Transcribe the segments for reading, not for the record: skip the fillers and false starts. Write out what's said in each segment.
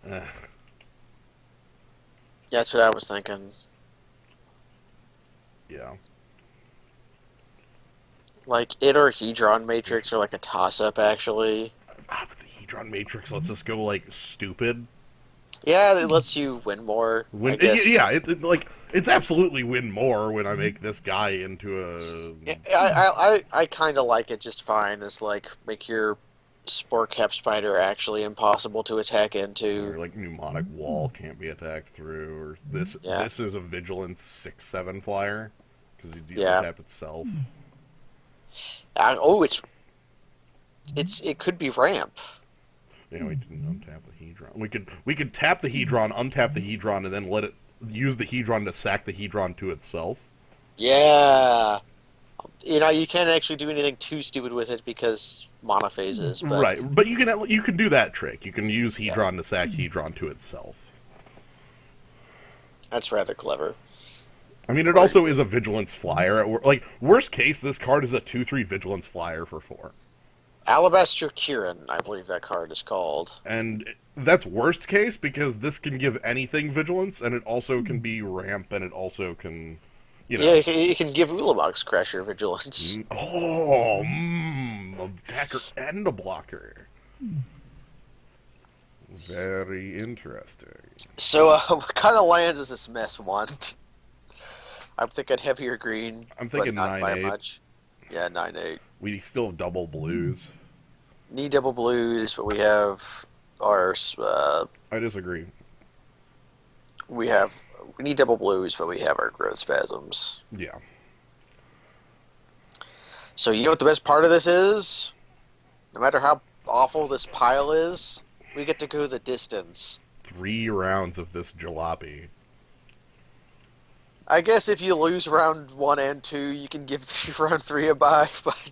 Eh, Yeah, that's what I was thinking. yeah. Like, it or Hedron Matrix are like a toss-up, actually. But the Hedron Matrix lets us go, like, stupid. Yeah, it lets you win more, I guess. Yeah, it's absolutely win more when I make this guy into Yeah, a I kind of like it just fine. As like make your spore cap spider actually impossible to attack into. or like mnemonic wall can't be attacked through, or Yeah, this is a vigilance 6/7 flyer because you yeah. untap itself. Oh, it could be ramp. You know, we didn't untap the Hedron. We could tap the Hedron, untap the Hedron, and then let it use the Hedron to sack the Hedron to itself. Yeah, you can't actually do anything too stupid with it because monophases. But Right, but you can do that trick. You can use yeah, Hedron to sack Hedron to itself. that's rather clever. I mean, it Or also is a vigilance flyer. Like worst case, this card is a 2/3 vigilance flyer for 4, Alabaster Kieran, I believe that card is called. and that's worst case because this can give anything vigilance, and it also can be ramp, and it also can, you Yeah, know, you can give Ulamog's Crasher vigilance. a attacker and a blocker. Very interesting. So, what kind of lands does this mess want? I'm thinking heavier green, I'm but thinking not by 9/8. much. Yeah, 9/8. We still have double blues. Need double blues, but we have our I disagree. we have we need double blues, but we have our growth spasms. Yeah. So you know what the best part of this is? No matter how awful this pile is, we get to go the distance. 3 rounds of this jalopy. I guess if you lose round 1 and 2, you can give round 3 a bye, but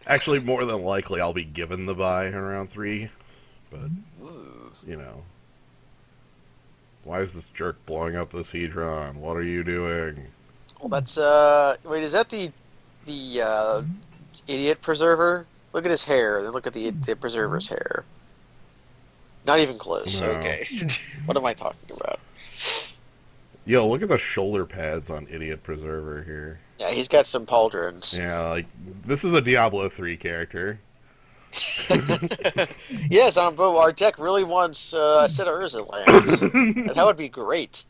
Actually, more than likely, I'll be given the bye in round 3. But, ooh. you know. Why is this jerk blowing up this Hedron? What are you doing? Well, that's wait, is that the idiot preserver? Look at his hair, then look at the preserver's hair. Not even close. No. Okay. What am I talking about? Yo, look at the shoulder pads on Idiot Preserver here. Yeah, he's got some pauldrons. Yeah, like, this is a Diablo 3 character. Yes, but our deck really wants a set of Urza lands. That would be great.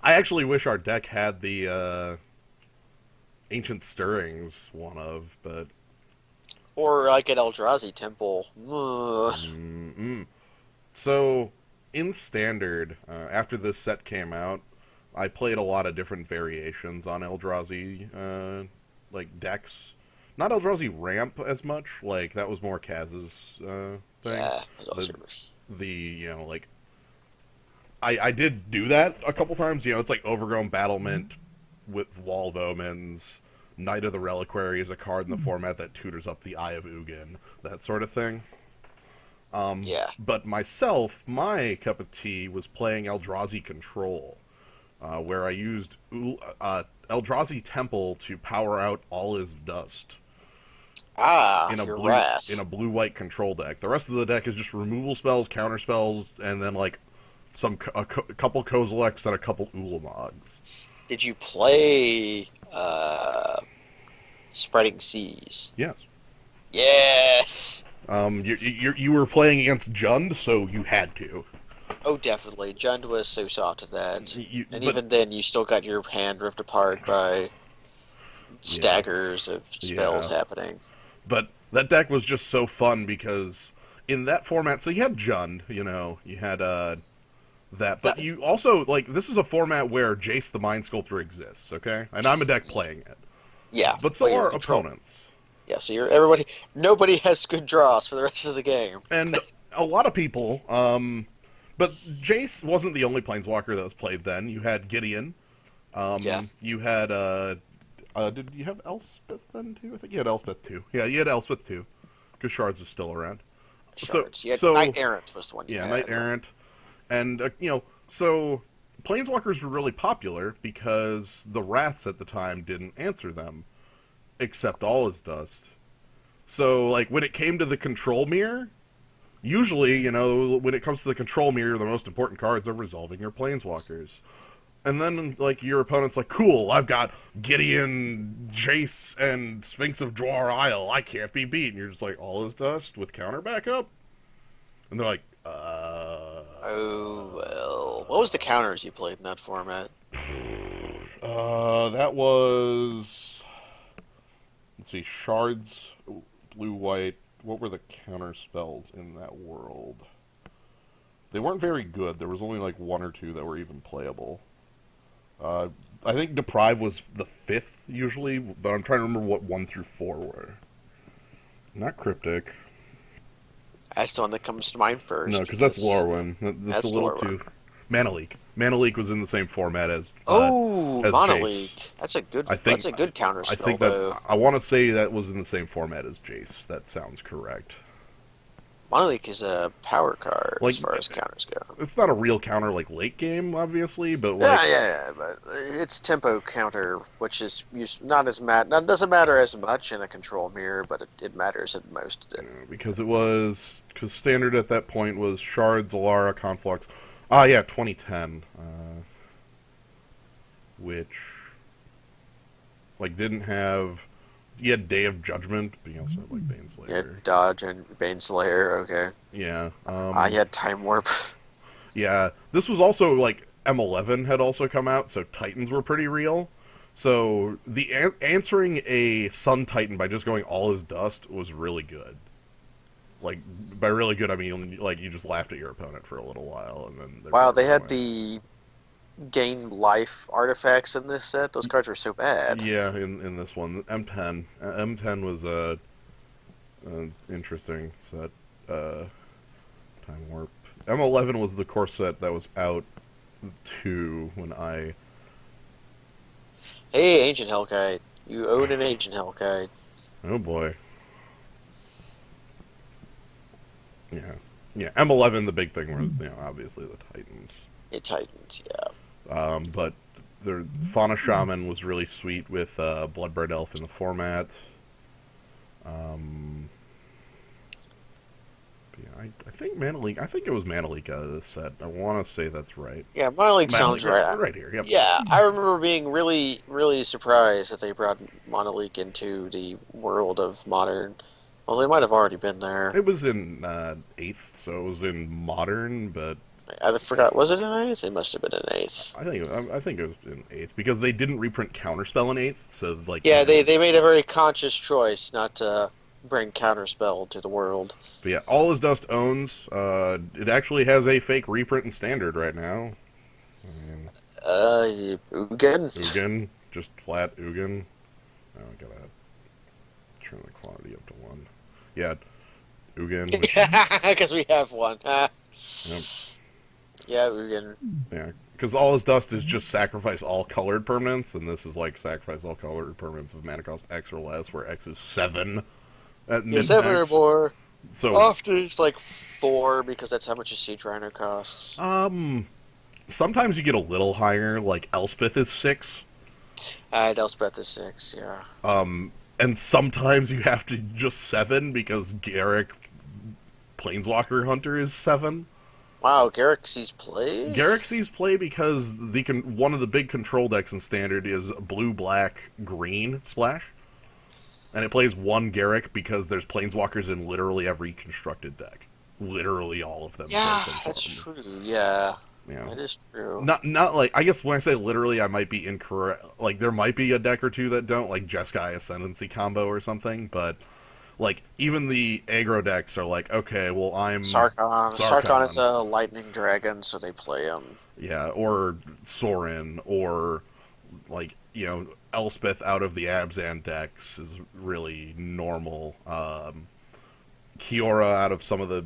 I actually wish our deck had the Ancient Stirrings one of, but Or like an Eldrazi temple. mm-mm. So in Standard, after this set came out, I played a lot of different variations on Eldrazi, like decks. Not Eldrazi ramp as much, like that was more Kaz's thing. Yeah, that's The awesome. like I did do that a couple times. You know, it's like Overgrown Battlement with Wall of Omens. Knight of the Reliquary is a card in the format that tutors up the Eye of Ugin, that sort of thing. Yeah. But myself, my cup of tea was playing Eldrazi Control, where I used Eldrazi Temple to power out all his dust Ah, in a your wrath. blue-white control deck. The rest of the deck is just removal spells, counter spells, and then like a couple Kozileks and a couple Ulamogs. Did you play Spreading Seas? Yes. Yes. You were playing against Jund, so you had to. Oh, definitely. Jund was so soft to that. And But even then, you still got your hand ripped apart by yeah, staggers of spells yeah. happening. But that deck was just so fun because in that format, so you had Jund, you had that, but Yeah, you also like this is a format where Jace the Mind Sculptor exists, okay? And I'm a deck playing it, yeah. but Well, so you're are in control. opponents, Yeah, so you're everybody. Nobody has good draws for the rest of the game. and a lot of people. But Jace wasn't the only Planeswalker that was played then. You had Gideon. Yeah, You had did you have Elspeth then too? I think you had Elspeth too. Yeah, you had Elspeth too, because Shards was still around. So shards. Yeah, so Knight Errant was the one you yeah, had. Knight Errant, and so Planeswalkers were really popular because the Wraths at the time didn't answer them, except all his dust. So like when it came to the Control Mirror, Usually, when it comes to the control mirror, the most important cards are resolving your planeswalkers. And then, like, your opponent's like, cool, I've got Gideon, Jace, and Sphinx of Dwar Isle. I can't be beat. And you're just like, all is dust with counter backup? And they're like, Oh, well. What was the counters you played in that format? That was... Let's see, Shards, blue, white. What were the counter spells in that world? They weren't very good. There was only, like, one or two that were even playable. I think Deprive was the 5th, usually, but I'm trying to remember what 1 through 4 were. Not Cryptic. That's the one that comes to mind first. No, because that's Lorwyn. That's a little Lorwyn. too... Mana Leak. Mana Leak was in the same format as Mana Jace. Leak. That's a good. That's a good counter spell. I think that I want to say that was in the same format as Jace. That sounds correct. Mana Leak is a power card Like, as far as counters go. It's not a real counter like late game, obviously, but Yeah, but it's tempo counter, which is not as doesn't matter as much in a control mirror, but it matters at most. Because standard at that point was Shards, Alara, Conflux. Ah, yeah, 2010, which like didn't have. You had Day of Judgment, but you also had like Baneslayer. Yeah, Dodge and Baneslayer. Okay. Yeah. I had Time Warp. Yeah, this was also like M11 had also come out, so Titans were pretty real. So the answering a Sun Titan by just going all is dust was really good. Like by really good, I mean like you just laughed at your opponent for a little while, and then wow, they had the gain life artifacts in this set. Those cards were so bad. Yeah, in this one, M10. M10 was a interesting set. Time Warp. M11 was the core set that was out too when I. Hey, Ancient Hellkite. You own an Ancient Hellkite. Oh boy. Yeah. M11. The big thing was obviously the Titans. Titans, yeah. But the Fauna Shaman was really sweet with Bloodbraid Elf in the format. Yeah, I think Mana Leak. I think it was Mana Leak out of this set. I want to say that's right. Yeah, Mana Leak sounds right. Right here. Yep. Yeah, I remember being really, really surprised that they brought Mana Leak into the world of Modern. Well, they might have already been there. It was in 8th, so it was in Modern, but I forgot. Was it in 8th? It must have been in 8th. I think it was in 8th because they didn't reprint Counterspell in 8th, so like. Yeah, they made a very conscious choice not to bring Counterspell to the world. But yeah, All Is Dust owns. It actually has a fake reprint in Standard right now. Ugin, just flat Ugin. Oh, I gotta turn the quantity up to 1. Yeah, Ugin. Because we have one. Yep. Yeah, Ugin. Yeah, because All Is Dust is just sacrifice all colored permanents, and this is like sacrifice all colored permanents of mana cost X or less, where X is 7 at Yeah, 7 or more. So often it's like 4 because that's how much a Siege Rhino costs. Sometimes you get a little higher, like Elspeth is 6. Elspeth is 6, yeah. And sometimes you have to just 7 because Garruk Planeswalker Hunter is 7. Wow, Garruk sees play? Garruk sees play because one of the big control decks in Standard is blue, black, green splash. And it plays 1 Garruk because there's Planeswalkers in literally every constructed deck. Literally all of them. Yeah, that's true, yeah. Yeah. That is true. Not like, I guess when I say literally, I might be incorrect. Like, there might be a deck or two that don't, like Jeskai Ascendancy combo or something, but like, even the aggro decks are like, okay, well, I'm Sarkhan. Sarkhan is a lightning dragon, so they play him. Yeah, or Sorin, or like, Elspeth out of the Abzan decks is really normal. Kiora out of some of the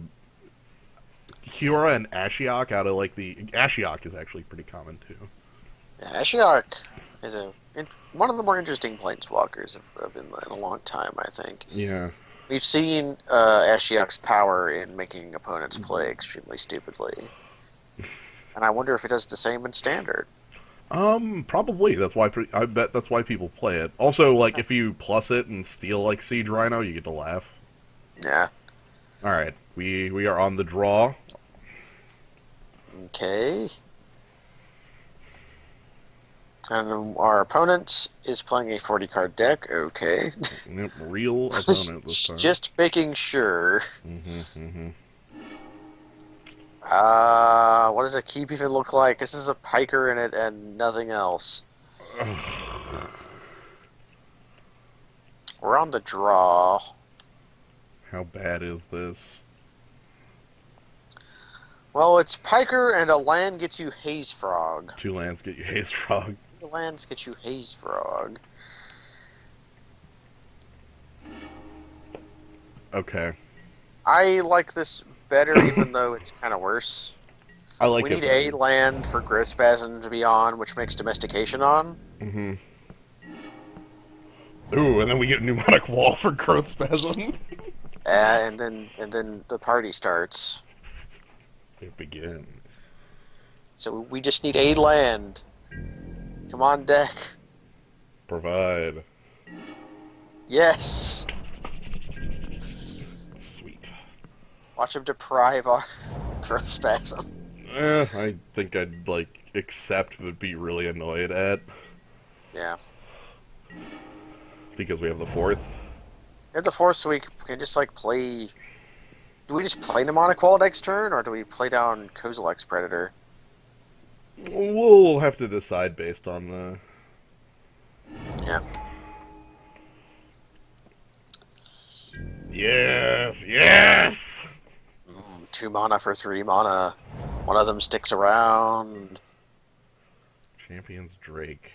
Kiora and Ashiok out of like the Ashiok is actually pretty common too. Yeah, Ashiok is one of the more interesting planeswalkers in a long time, I think. Yeah. We've seen Ashiok's power in making opponents play extremely stupidly. And I wonder if it does the same in Standard. Probably. That's why I bet that's why people play it. Also, like if you plus it and steal like Siege Rhino, you get to laugh. Yeah. All right, we are on the draw. Okay. And our opponent is playing a 40 card deck. Okay. Yep, real opponent this time. Just making sure. Mm-hmm. What does a keep even look like? This is a piker in it and nothing else. We're on the draw. How bad is this? Well, it's piker and a land gets you Haze Frog. 2 lands get you Haze Frog. The lands get you Haze Frog. Okay. I like this better, even though it's kind of worse. I like We it need better. a land for Growth Spasm to be on, which makes Domestication on. Mm-hmm. Ooh, and then we get Pneumonic Wall for Growth Spasm. And then the party starts. It begins. So we just need a land. Come on, deck. Provide. Yes. Sweet. Watch him deprive our Growth Spasm. I think I'd, accept but be really annoyed at. Yeah. Because we have the 4th. At the fourth, so we can just, play... Do we just play Mnemonic Wall next turn, or do we play down Kozilek's Predator? We'll have to decide based on the... Yeah. Yes! Yes! 2 mana for 3 mana. One of them sticks around. Champions Drake.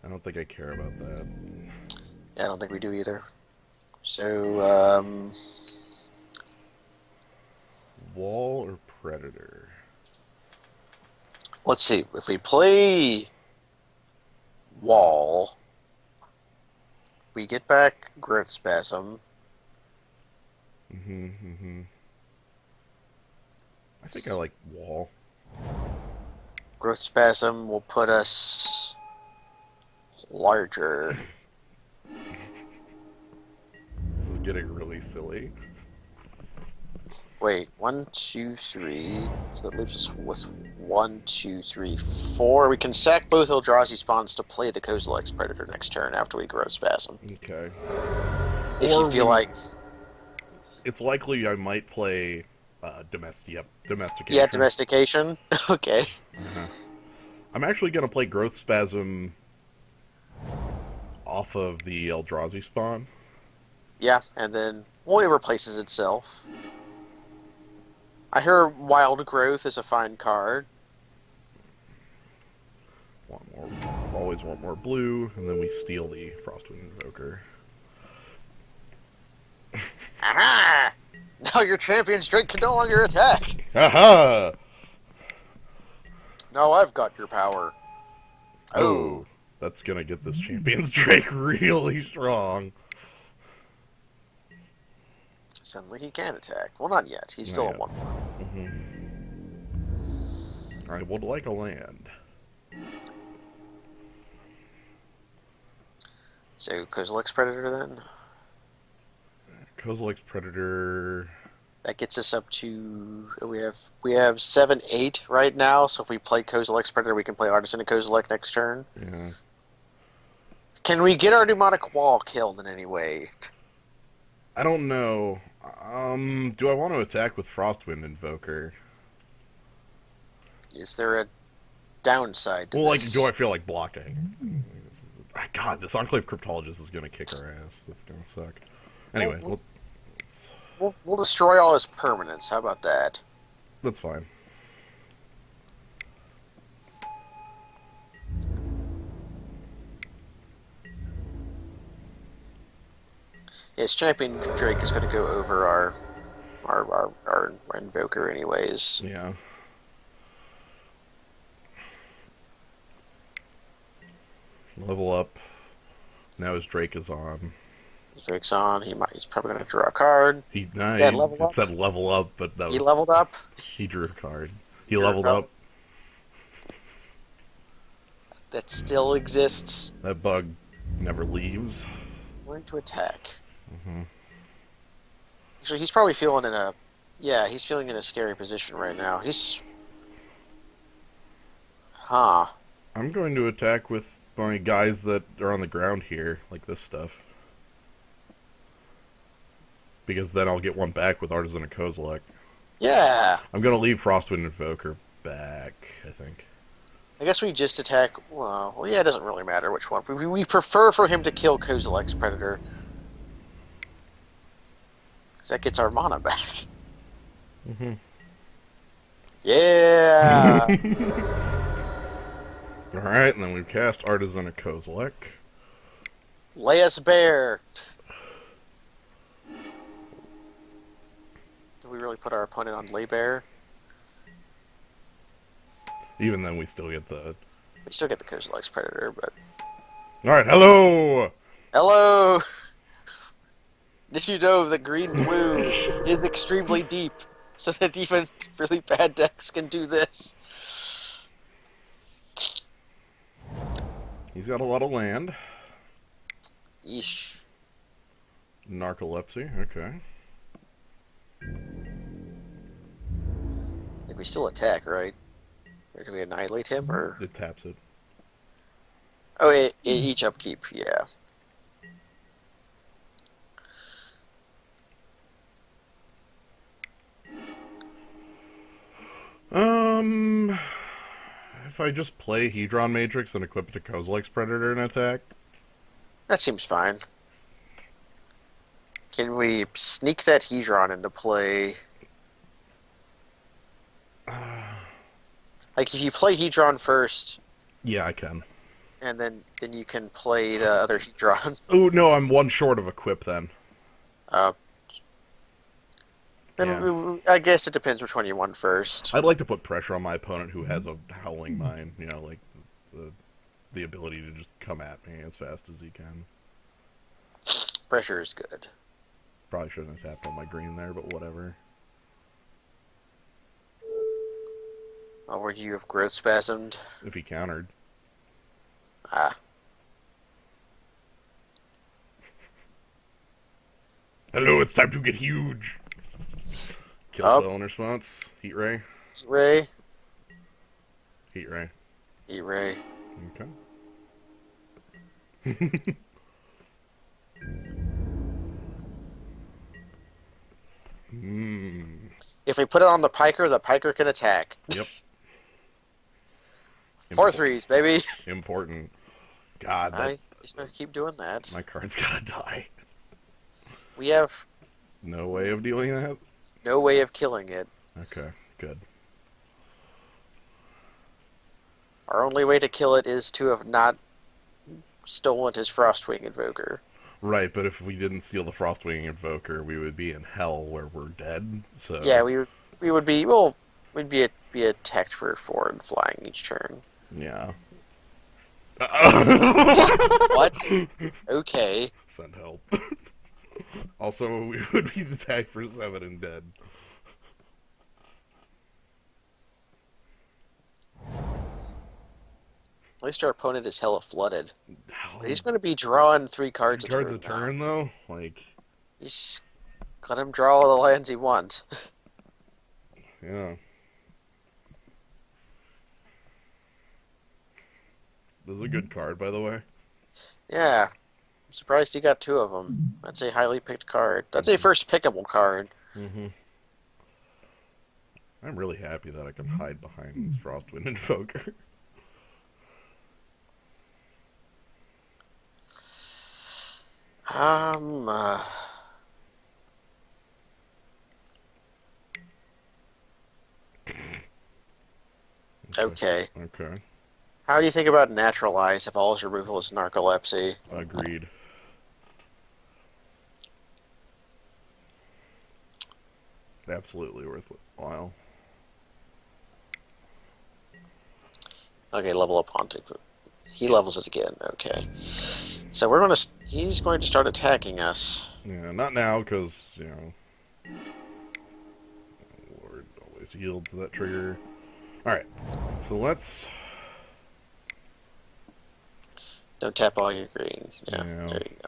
I don't think I care about that. Yeah, I don't think we do either. So, Wall or Predator? let's see. If we play Wall, we get back Growth Spasm. Mm-hmm. I think I like Wall. Growth Spasm will put us larger. This is getting really silly. Wait, 1, 2, 3. So that leaves us with 1, 2, 3, 4. We can sack both Eldrazi spawns to play the Kozilek's Predator next turn after we Growth Spasm. Okay. If Or you feel like... It's likely I might play Domestication. Yeah, Domestication. Okay. Uh-huh. I'm actually going to play Growth Spasm off of the Eldrazi spawn. Yeah, and then... Well, it replaces itself. I hear Wild Growth is a fine card. Always want more blue, and then we steal the Frostwind Invoker. Aha! Now your Champion's Drake can no longer attack! Haha! Now I've got your power. Oh, that's gonna get this Champion's Drake really strong. Suddenly he can attack. Well, not yet. He's still Not at yet. 1/1. I would like a land. So, Kozilek's Predator then? Kozilek's Predator. That gets us up to... We have 7, 8 right now, so if we play Kozilek's Predator, we can play Artisan and Kozilek next turn. Yeah. Can we get our Pneumonic Wall killed in any way? I don't know. Do I want to attack with Frostwind Invoker? Is there a downside to Well, this? do I feel like blocking? God, this Enclave Cryptologist is gonna kick our ass. That's gonna suck. Anyway, We'll destroy all his permanents. How about that? that's fine. Yes, Champion Drake is going to go over our Invoker anyways. Yeah. Level up. Now his Drake is on. Drake's on. He's probably going to draw a card. He level up. said level up, but He leveled up. He drew a card. He leveled up. That still exists. That bug never leaves. He's going to attack. Mm-hmm. he's probably feeling in a, yeah, he's feeling in a scary position right now. Huh. I'm going to attack with my guys that are on the ground here, like this stuff. Because then I'll get one back with Artisan and Kozilek. Yeah. I'm going to leave Frostwind Invoker back, I think. I guess we just attack. Well, yeah, it doesn't really matter which one. We prefer for him to kill Kozilek's Predator. Because that gets our mana back. Mm-hmm. Yeah! Alright, and then we cast Artisan and Kozilek. Lay us bare! Do we really put our opponent on lay bare? Even then, we still get the... We still get the Kozilek's Predator, but... Alright, hello! Hello! Did you know that green-blue is extremely deep, so that even really bad decks can do this? He's got a lot of land. Yeesh. Narcolepsy, okay. Like, we still attack, right? Or do we annihilate him, or... It taps it. Oh, each upkeep, yeah. If I just play Hedron Matrix and equip it to Kozilek's Predator and attack? That seems fine. Can we sneak that Hedron into play? Like, if you play Hedron first, Yeah, I can. and then you can play the other Hedron. Oh, no, I'm one short of equip then. Then Yeah. I guess it depends which one you want first. I'd like to put pressure on my opponent who has a Howling Mine, you know, like the ability to just come at me as fast as he can. Pressure is good. Probably shouldn't have tapped on my green there, but whatever. Or would you have growth spasmed? If he countered. Ah. Hello, it's time to get huge! Kill spell in response. Heat Ray. Ray. Heat Ray. Heat Ray. Okay. If we put it on the Piker can attack. Yep. 4/3s, baby. Important. God, Nice. Just gonna keep doing that. my card's gotta die. We have No way of dealing that? no way of killing it. Okay, good. Our only way to kill it is to have not stolen his Frostwing Invoker. Right, but if we didn't steal the Frostwing Invoker, we would be in hell where we're dead. So Yeah, we would be we'd be attacked for 4 and flying each turn. yeah. What? Okay. Send help. Also, we would be attacked for 7 and dead. At least our opponent is hella flooded. But he's going to be drawing 3 cards a turn. Cards a turn, though? Like, He's let him draw all the lands he wants. yeah. This is a good card, by the way. Yeah. I'm surprised he got 2 of them. That's a highly picked card. That's a first pickable card. Mm-hmm. I'm really happy that I can hide behind this Frostwind Invoker. Okay. Okay. How do you think about Naturalize if all his removal is Narcolepsy? Agreed. Absolutely worthwhile. Okay, level up Haunting. He levels it again. Okay. So he's going to start attacking us. Yeah, not now, because, you know... Lord always yields to that trigger. Alright, so let's... Don't tap all your green. Yeah, Yeah. there you go.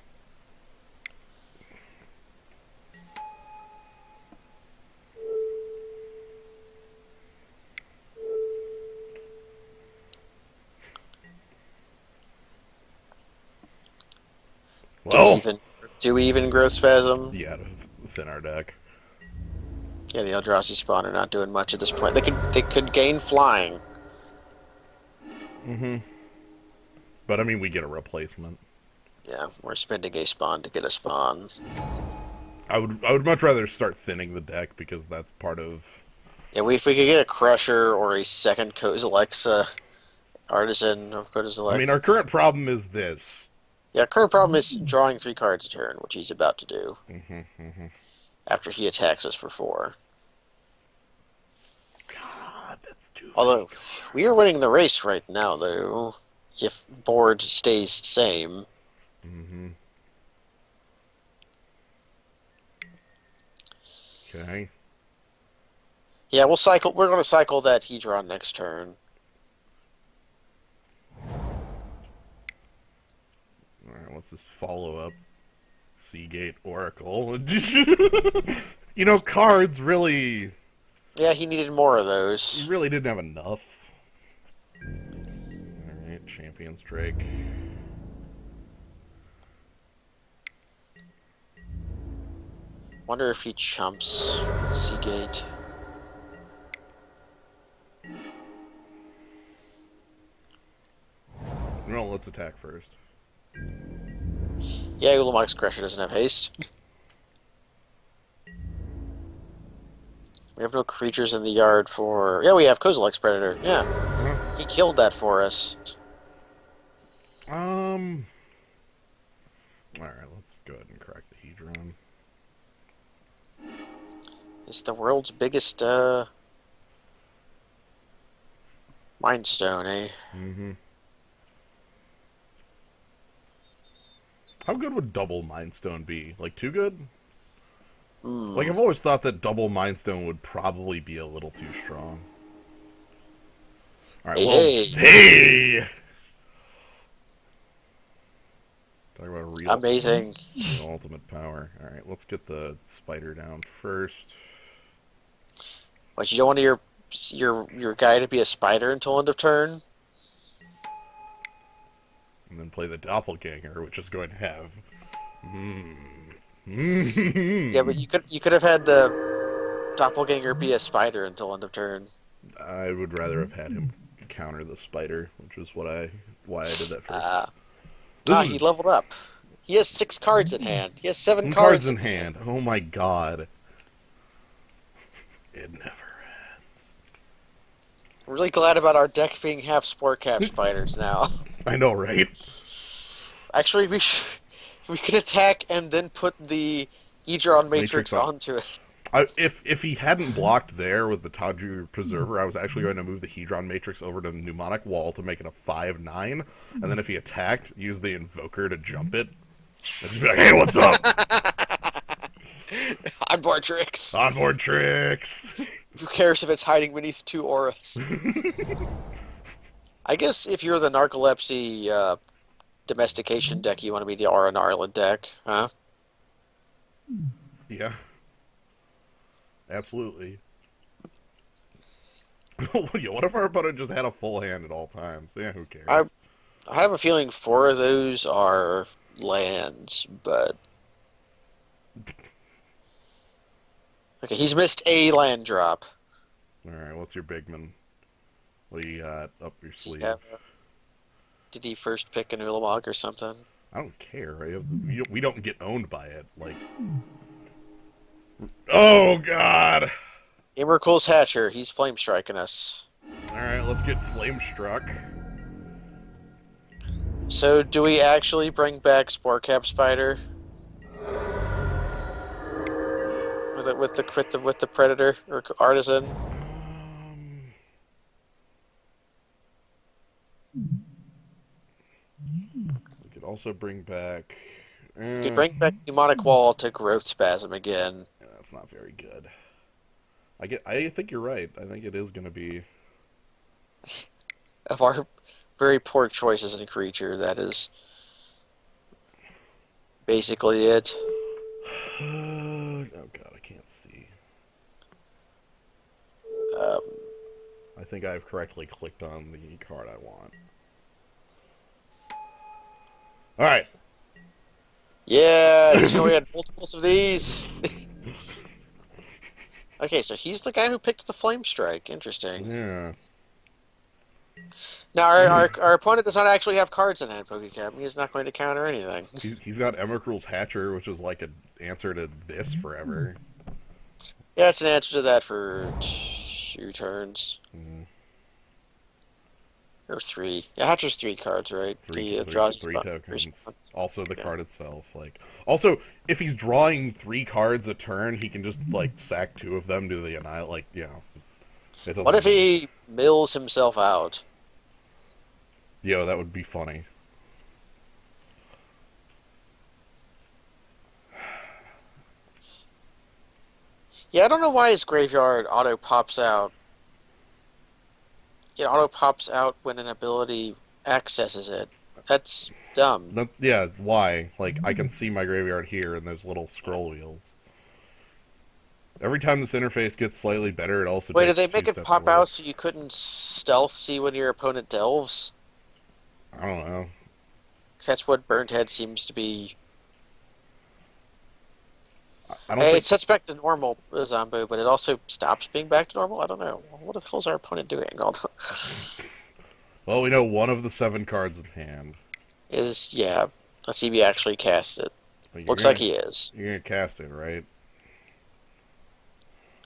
Well, do we even growth spasm? yeah, to thin our deck. Yeah, the Eldrazi spawn are not doing much at this point. They could gain flying. Mm-hmm. But I mean, we get a replacement. Yeah, we're spending a spawn to get a spawn. I would much rather start thinning the deck because that's part of. Yeah, if we could get a Crusher or a second Kozilek's Artisan of I mean, Kozilek. our current problem is this. Yeah, current problem is drawing 3 cards a turn, which he's about to do Mm-hmm, mm-hmm. after he attacks us for 4. God, that's too Although, many we are winning the race right now, though, if board stays same. Mm-hmm. Okay. Yeah, we're going to cycle that Hedron next turn. Alright, what's this follow-up? Seagate Oracle. Cards really... Yeah, he needed more of He those. really didn't have enough. Alright, Champion's Drake. Wonder if he chumps Seagate. No, let's attack first. Yeah, Ulamog's Crusher doesn't have haste. We have no creatures in the yard for... Yeah, we have Kozilek's Predator. Yeah, Uh-huh. he killed that for us. Alright, let's go ahead and crack the Hedron. It's the world's biggest, Mind Stone, eh? Mm-hmm. How good would double Mind Stone be? Like, too good? Like, I've always thought that double Mind Stone would probably be a little too strong. Alright, Hey, hey! Talk about a real amazing. ultimate power. Alright, let's get the spider down first. But you don't want your guy to be a spider until end of turn? And then play the doppelganger, which is going to have... Yeah, but you could have had the doppelganger be a spider until end of turn. I would rather have had him counter the spider, which is why I did that first. He leveled up. He has 6 cards in hand. He has 7 cards cards in hand. Oh my god. It never ends. I'm really glad about our deck being half Spore Cap spiders now. I know, right? Actually, we could attack and then put the Hedron Matrix on. onto it. If he hadn't blocked there with the Taju Preserver, I was actually going to move the Hedron Matrix over to the Mnemonic Wall to make it a 5/9, and then if he attacked, use the Invoker to jump it. And just be like, hey, what's up? Onboard tricks. Onboard tricks. Who cares if it's hiding beneath 2 auras? I guess if you're the Narcolepsy domestication deck, you want to be the Aura Narla deck, huh? Yeah. Absolutely. What if our opponent just had a full hand at all times? Yeah, who cares? I have a feeling 4 of those are lands, but... Okay, he's missed a land drop. Alright, what's your bigman? What do you got up your sleeve? Yeah. Did he first pick an Ulamog or something? I don't care. We don't get owned by it. Like... Oh, God! Emrakul's Hatcher, he's flame striking us. Alright, let's get flame struck. So, do we actually bring back Spore Cap Spider? With the Predator or Artisan? We could also bring back... We could bring back Mnemonic Wall to Growth Spasm again. Yeah, that's not very good. I think you're right. I think it is going to be... Of our very poor choices in a creature, that is basically it. Oh god, I can't see. I think I've correctly clicked on the card I want. Alright. Yeah, did you know we had multiples of these? Okay, so he's the guy who picked the Flame Strike. Interesting. Yeah. Now, our opponent does not actually have cards in hand, PokeCap. He is not going to counter anything. He's got Emrakul's Hatcher, which is like an answer to this forever. Yeah, it's an answer to that for 2 turns. Mm, Or 3. Yeah, Hatcher's 3 cards, right? The draws three tokens. response. Also the Yeah. card itself. Also, if he's drawing 3 cards a turn, he can just like sack 2 of them to the annihilate. It What if doesn't. he mills himself out? Yo, that would be funny. Yeah, I don't know why his graveyard auto pops out. It auto pops out when an ability accesses it. That's dumb. Yeah, why? Like, I can see my graveyard here, and there's little scroll wheels. Every time this interface gets slightly better, it also Wait, did takes they make 2 it steps pop out worse. so you couldn't stealth see when your opponent delves? I don't know. 'Cause that's what Burnt Head seems to be. I don't Hey, it think. sets back to normal, Zombo, but it also stops being back to normal? I don't know. What the hell's our opponent doing? Well, we know one of the 7 cards in hand. Yeah. Let's see if he actually casts it. But Looks like he is. You're gonna cast it, right?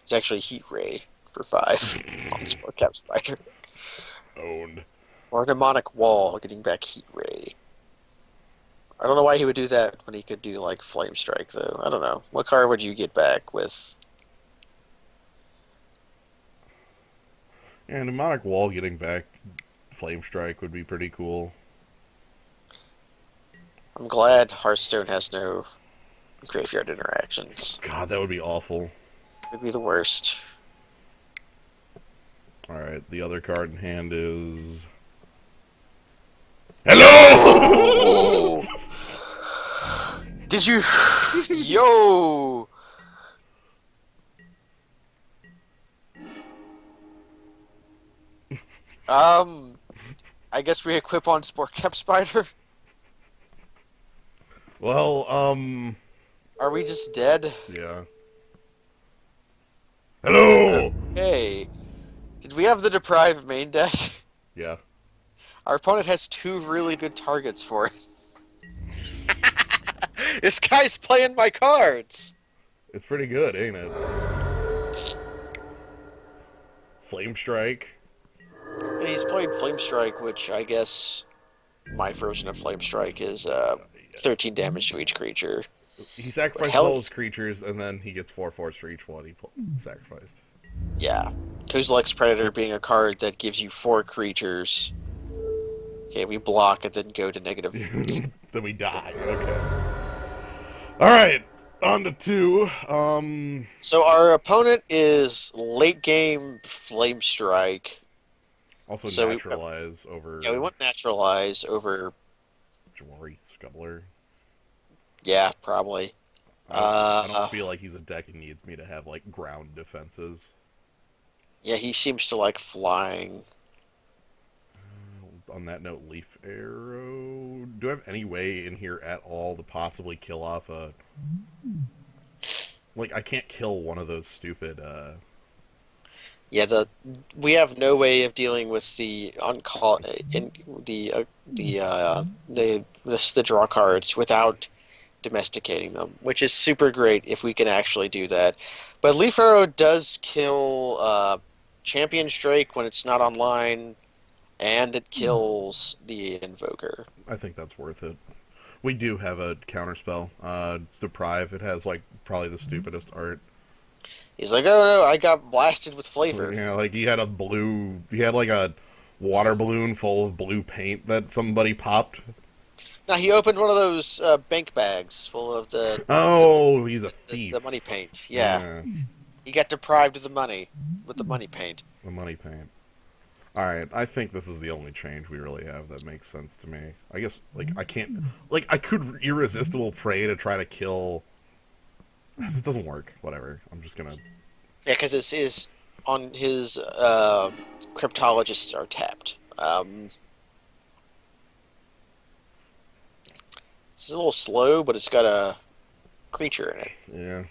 It's actually Heat Ray for 5 on Cap Spider. Owned. Or Mnemonic Wall, getting back Heat Ray. I don't know why he would do that when he could do, like, Flame Strike, though. I don't know. What card would you get back with? Yeah, Mnemonic Wall getting back Flame Strike would be pretty cool. I'm glad Hearthstone has no graveyard interactions. God, that would be awful. It'd be the worst. Alright, the other card in hand is. Hello! Oh! Did you? Yo! I guess we equip on Sport Cap Spider. Well, Are we just dead? yeah. Hello! Hey, did we have the Deprive main deck? Yeah. Our opponent has 2 really good targets for it. This guy's playing my cards. It's pretty good, ain't it? Flame Strike. He's played Flame Strike, which I guess my version of Flame Strike is 13 damage to each creature. He sacrifices hell- all his creatures, and then he gets 4 force for each one he sacrificed. Yeah. Kozilek's Predator being a card that gives you 4 creatures. Okay, we block and then go to negative. Then we die. Okay. Alright, on to 2. So our opponent is late game Flame Strike. Also So Naturalize over Yeah, we want Naturalize over. Jawari Scuttler. Yeah, probably. I don't feel like he's a deck he needs me to have, like, ground defenses. Yeah, he seems to like flying. On that note, Leaf Arrow. Do I have any way in here at all to possibly kill off a... Like, I can't kill one of those stupid, Yeah, we have no way of dealing with the uncall in the draw cards without domesticating them, which is super great if we can actually do that. But Leaf Arrow does kill Champion Drake when it's not online, and it kills the Invoker. I think that's worth it. We do have a counterspell. It's Deprive. It has, like, probably the stupidest art. He's like, oh no, I got blasted with flavor. Yeah, like, he had like a water balloon full of blue paint that somebody popped. Now he opened one of those bank bags full of Oh, he's a thief. the money paint. Yeah. He got deprived of the money with the money paint. The money paint. Alright, I think this is the only change we really have that makes sense to me. I guess, like, I can't... Like, I could Irresistible Prey to try to kill... It doesn't work. Whatever. I'm just gonna... Yeah, because his on his cryptologists are tapped. It's a little slow, but it's got a creature in it. Yeah.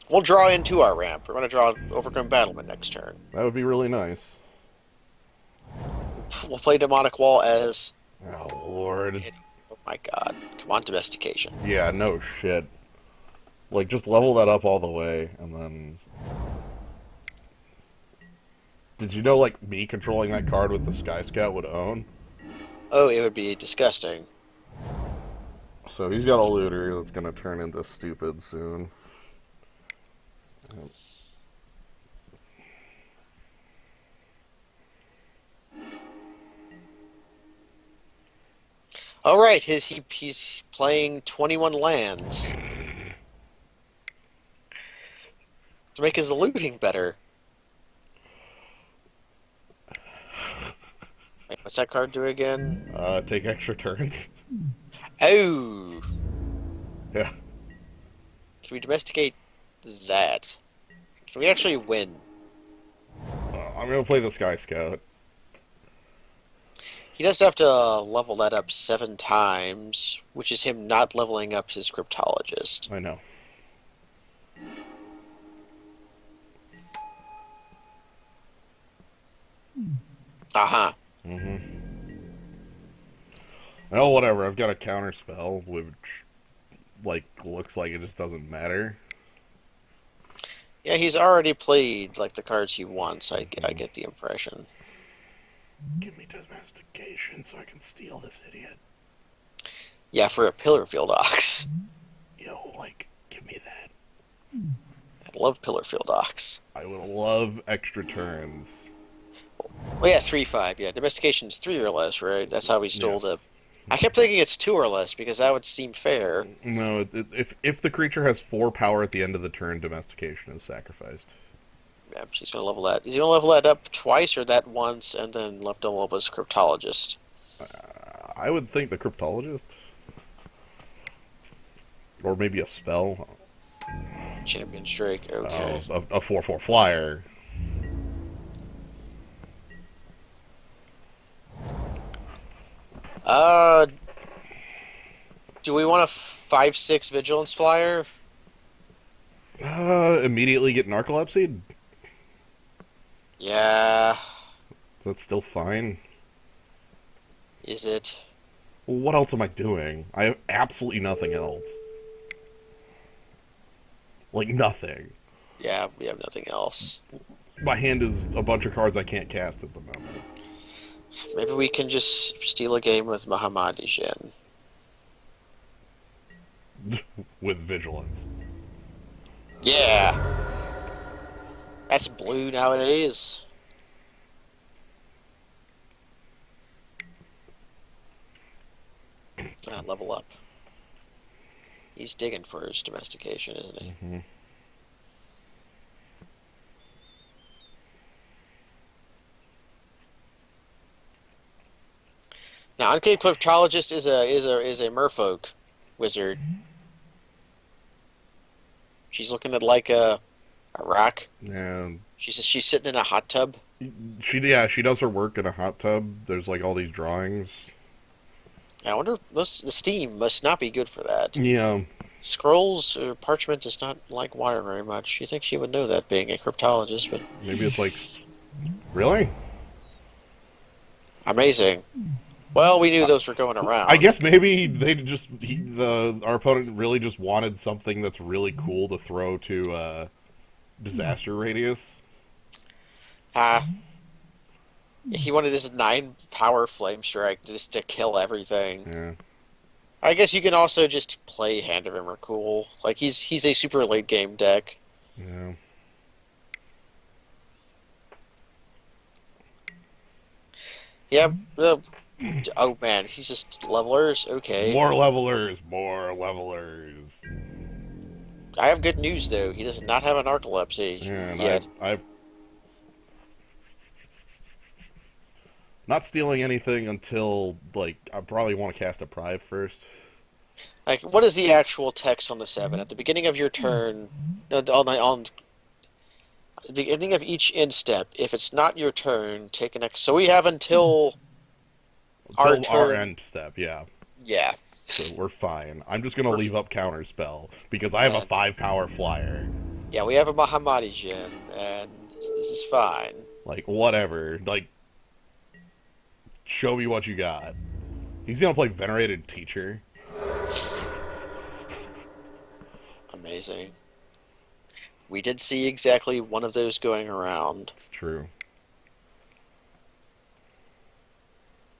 We'll draw into our ramp. We're going to draw Overgrown Battlement next turn. That would be really nice. We'll play Demonic Wall as... Oh, Lord. Oh my god. Come on, Domestication. Yeah, no shit. Like, just level that up all the way, and then... Did you know, like, me controlling that card with the Sky Scout would own? Oh, it would be disgusting. So he's got a looter that's gonna turn into stupid soon. Alright, he's playing 21 lands to make his looting better. Wait, what's that card do again? Take extra turns. Oh! Yeah. Can we domesticate that? Can we actually win? I'm gonna play the Sky Scout. He does have to level that up 7 times, which is him not leveling up his Cryptologist. I know. Aha. Mm-hmm. Oh, whatever. I've got a counter spell, which, like, looks like it just doesn't matter. Yeah, he's already played like the cards he wants. I get the impression. Give me domestication so I can steal this idiot. Yeah, for a Pillarfield Ox. Yo, like, give me that. I love Pillarfield Ox. I would love extra turns. Well, yeah, 3/5. Yeah, domestication's 3 or less, right? That's how we stole Yes. the. I kept thinking it's 2 or less because that would seem fair. No, if the creature has 4 power at the end of the turn, domestication is sacrificed. Yeah, she's gonna level that. Is he gonna level that up twice or that once and then left double up as Cryptologist? I would think the cryptologist, or maybe a spell. Champion Drake. Okay. A 4/4 flyer. Uh, do we want a 5/6 Vigilance Flyer? Immediately get narcolepsy. Yeah. That's still fine. Is it? Well, what else am I doing? I have absolutely nothing else. Like, nothing. Yeah, we have nothing else. My hand is a bunch of cards I can't cast at the moment. Maybe we can just steal a game with Mahamadijin. With vigilance. Yeah! That's blue nowadays. Level up. He's digging for his domestication, isn't he? Mm-hmm. Now, Uncave Cryptologist is a merfolk wizard. She's looking at like a rock. And She's sitting in a hot tub. she does her work in a hot tub. There's like all these drawings. I wonder the steam must not be good for that. Yeah. Scrolls or parchment does not like water very much. You think she would know that being a cryptologist, but Maybe it's like, really? amazing. Well, we knew those were going around. I guess maybe they just our opponent really just wanted something that's really cool to throw to disaster radius. He wanted his 9 power flame strike just to kill everything. Yeah. I guess you can also just play Hand of Emrakul. Like he's a super late game deck. Yeah. Yeah. Oh man, he's just levelers. Okay. More levelers, more levelers. I have good news though. He does not have an narcolepsy Yeah, and yet. I've not stealing anything until like I probably want to cast a Prive first. Like, what is the actual text on the 7? At the beginning of your turn, on the beginning of each end step, if it's not your turn, take an X. So we have until our Till our turn. end step, yeah. Yeah, So we're fine. I'm just gonna we're leave up Counterspell because I have a and 5 power flyer. yeah, we have a Mahamadi Jin, and this is fine. Like, whatever. Like, show me what you got. He's gonna play Venerated Teacher. Amazing. We did see exactly one of those going around. It's true.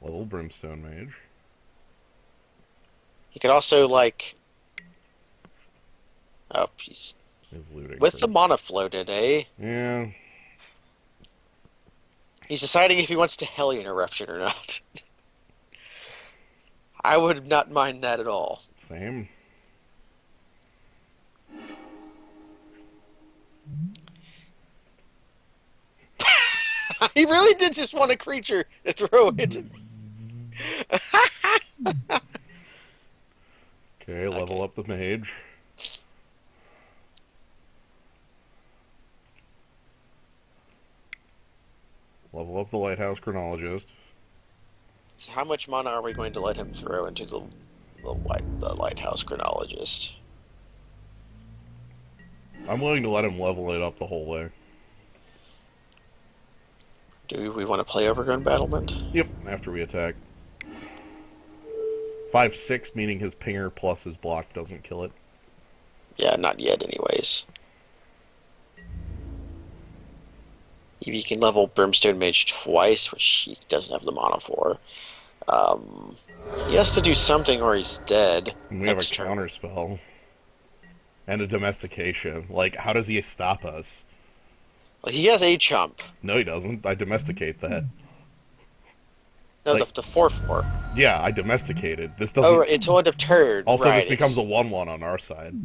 Level Brimstone Mage. He could also like, oh, he's Is looting with the for... mana floated, eh? Yeah, He's deciding if he wants to Hellion Eruption or not. I would not mind that at all. same. He really did just want a creature to throw it. Okay, level Okay. up the Mage. Level up the Lighthouse Chronologist. So how much mana are we going to let him throw into the Lighthouse Chronologist? I'm willing to let him level it up the whole way. Do we want to play Overgrown Battlement? Yep, after we attack. 5/6, meaning his pinger plus his block doesn't kill it. Yeah, not yet, anyways. He can level Brimstone Mage twice, which he doesn't have the mana for. Um, he has to do something or he's dead And we have a next turn. counter spell. And a domestication. Like, how does he stop us? Well, he has a chump. No, he doesn't. I domesticate that. No, Like, the 4/4. yeah, I domesticated. This Oh, doesn't... right, until end of turn. Also, Right, this becomes a it's 1/1 on our side.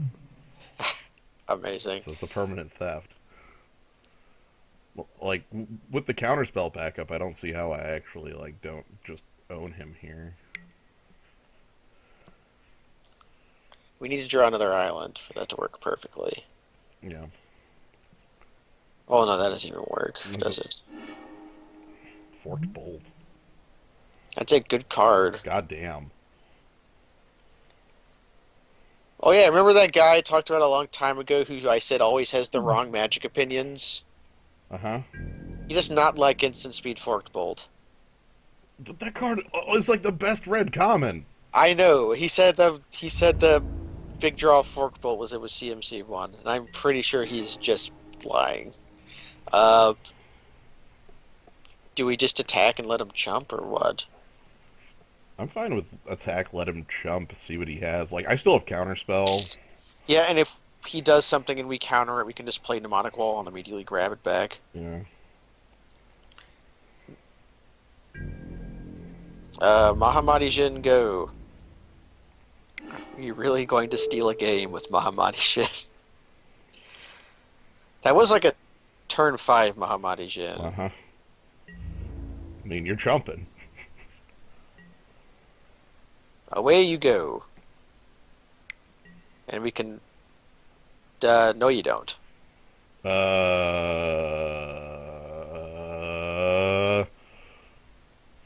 amazing. So it's a permanent theft. Like, with the counterspell backup, I don't see how I actually, like, don't just own him here. We need to draw another island for that to work perfectly. Yeah. Oh no, that doesn't even work, Mhm. does it? Forked Bolt. That's a good card. God damn. Oh yeah, remember that guy I talked about a long time ago who I said always has the wrong magic opinions? Uh-huh. He does not like instant speed forked bolt. But that card is, like, the best red common. I know. He said the big draw fork bolt was CMC one, and I'm pretty sure he's just lying. Uh, do we just attack and let him jump or what? I'm fine with attack, let him jump, see what he has. Like, I still have counterspell. Yeah, and if he does something and we counter it, we can just play Mnemonic Wall and immediately grab it back. Yeah. Mahamadi Jin, go. Are you really going to steal a game with Mahamadi Jin? That was like a turn 5 Mahamadi Jin. Uh-huh. I mean, you're jumping. Away you go. And we can... no you don't.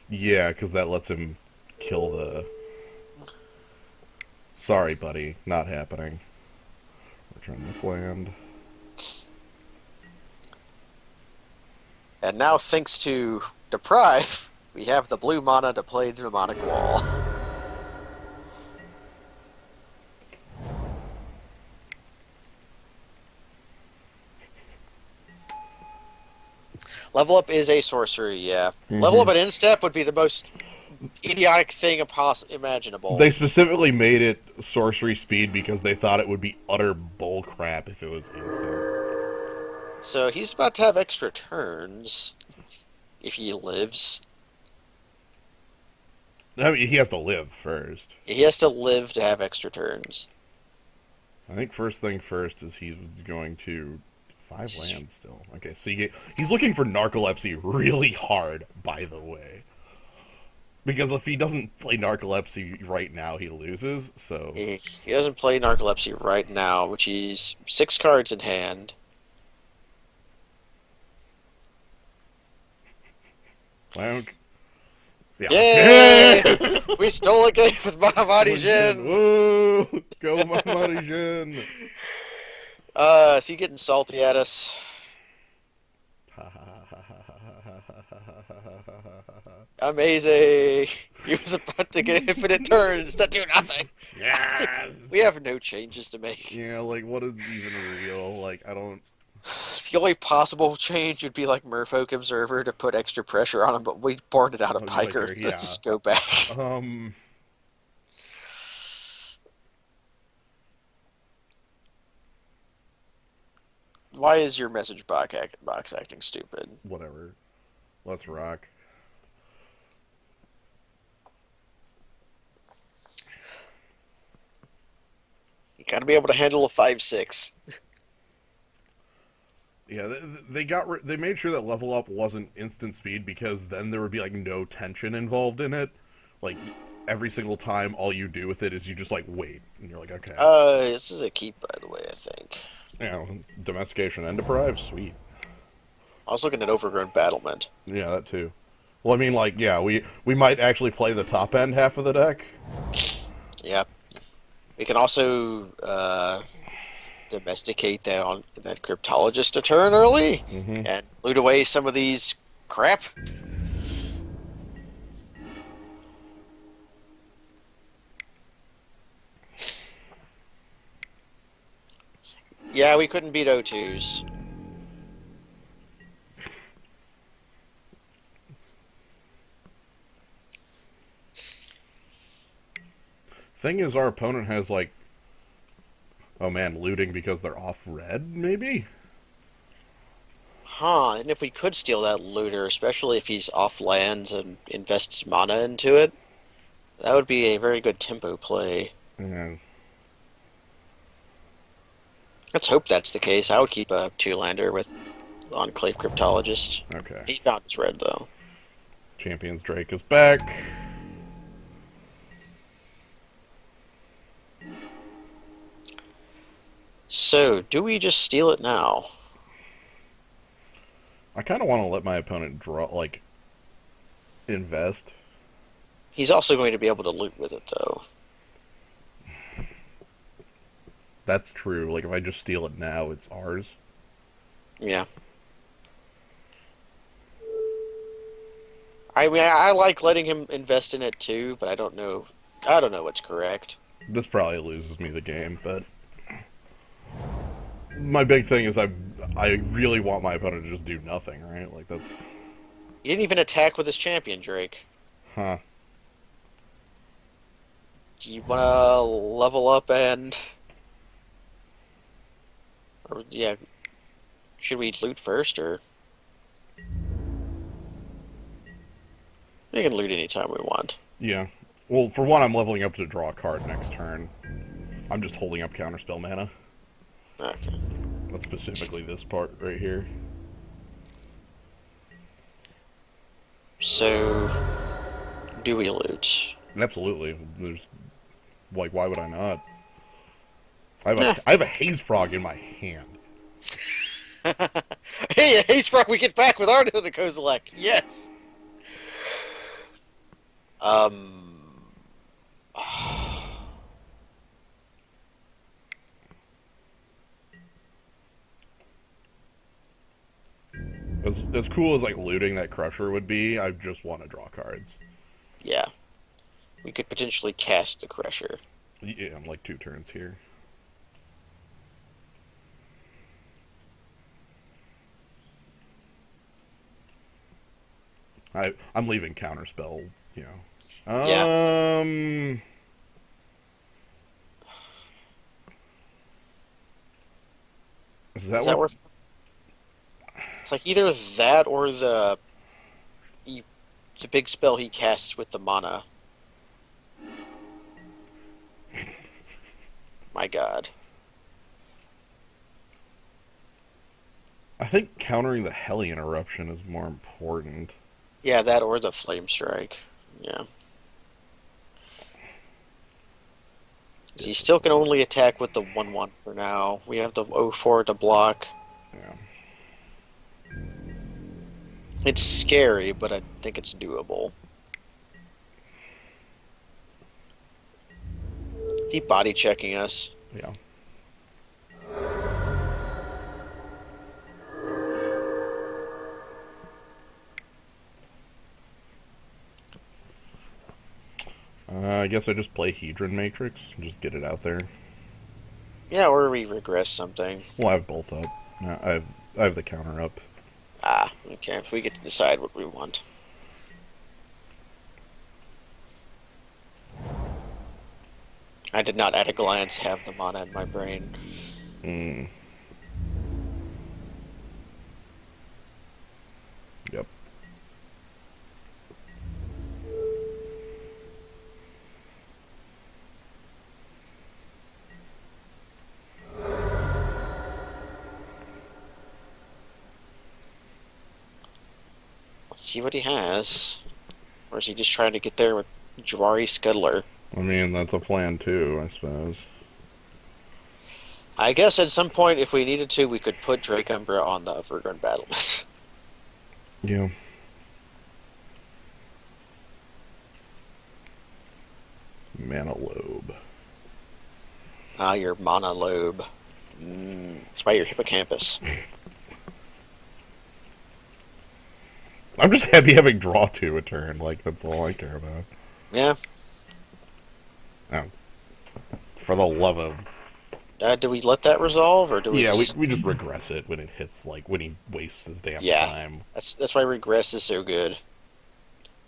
Yeah, because that lets him kill the... Sorry, buddy. Not happening. Return this land. And now, thanks to Deprive, we have the blue mana to play Mnemonic Wall. Level up is a sorcery, yeah. Mm-hmm. Level up at instep would be the most idiotic thing imaginable. They specifically made it sorcery speed because they thought it would be utter bullcrap if it was instant. So he's about to have extra turns if he lives. I mean, he has to live first. He has to live to have extra turns. I think first thing first is he's going to 5 lands still. Okay, so he's looking for narcolepsy really hard, by the way. Because if he doesn't play narcolepsy right now, he loses, so... He doesn't play Narcolepsy right now, which he's 6 cards in hand. Well, Yeah. Yay! We stole a game with Mahamadi Jin. Jin! Whoa! Go Mamadi Jin! Is he getting salty at us? Amazing! He was about to get infinite turns that do nothing! Yes! We have no changes to make. Yeah, like, what is even real? Like, I don't... The only possible change would be like Merfolk Observer to put extra pressure on him, but we bored it out of Oh, you Piker. Piker, Let's yeah. just go back. Um... Why is your message box acting stupid? Whatever. Let's rock. You gotta be able to handle a 5/6. Yeah, they made sure that level up wasn't instant speed because then there would be like no tension involved in it. Like every single time, all you do with it is you just like wait, and you're like, okay. This is a keep, by the way, I think. You know, domestication and deprive, sweet. I was looking at Overgrown Battlement. Yeah, that too. Well, I mean, like, yeah, we might actually play the top end half of the deck. Yeah. We can also domesticate that cryptologist a turn early Mm-hmm. and loot away some of these crap. Yeah, we couldn't beat O2s. Thing is, our opponent has like, oh man, looting because they're off red, maybe. Huh, and if we could steal that looter, especially if he's off lands and invests mana into it, that would be a very good tempo play. Yeah. Let's hope that's the case. I would keep a two-lander with Enclave Cryptologist. Okay. He found his red, though. Champions Drake is back. So, do we just steal it now? I kind of want to let my opponent draw, like, invest. He's also going to be able to loot with it, though. That's true. Like, if I just steal it now, it's ours. Yeah. I mean, I like letting him invest in it too, but I don't know. I don't know what's correct. This probably loses me the game, but my big thing is I really want my opponent to just do nothing, right? Like that's He didn't even attack with his champion, Drake. huh. Do you want to level up and... Or, yeah. Should we loot first, or... We can loot anytime we want. Yeah. Well, for one, I'm leveling up to draw a card next turn. I'm just holding up counterspell mana. Okay. That's specifically this part right here. So... Do we loot? Absolutely. There's like, why would I not? Nah. I have a haze frog in my hand. Hey, Haze Frog, we get back with Art of the Kozilek. Yes. Um. As cool as like looting that crusher would be, I just want to draw cards. Yeah. We could potentially cast the Crusher. Yeah, I'm like 2 turns here. I'm leaving counterspell, you know. Yeah. Is Is that that what? worth? It's like either that or the big spell he casts with the mana. My God. I think countering the Hellion Eruption is more important. Yeah, that or the Flame Strike. Yeah. 'Cause he still can only attack with the 1/1 for now. We have the 0/4 to block. Yeah. It's scary, but I think it's doable. Keep body checking us. Yeah. I guess I just play Hedron Matrix and just get it out there. Yeah, or we regress something. Well, I have both up. I have the counter up. Ah, okay. We get to decide what we want. I did not at a glance have the mana in my brain. Mm. Yep. Let's see what he has. Or is he just trying to get there with Jawari Scuttler? I mean, that's a plan too, I suppose. I guess at some point, if we needed to, we could put Drake Umbra on the Overgrown Battlement. Yeah. Mana Lobe. Ah, your Mana Lobe. It's by your Hippocampus. I'm just happy having draw 2 a turn. Like, that's all I care about. Yeah. Oh. For the love of... Do we let that resolve, or do we Yeah, just... we just regress it when it hits, like, when he wastes his damn Yeah. time. That's why Regress is so good.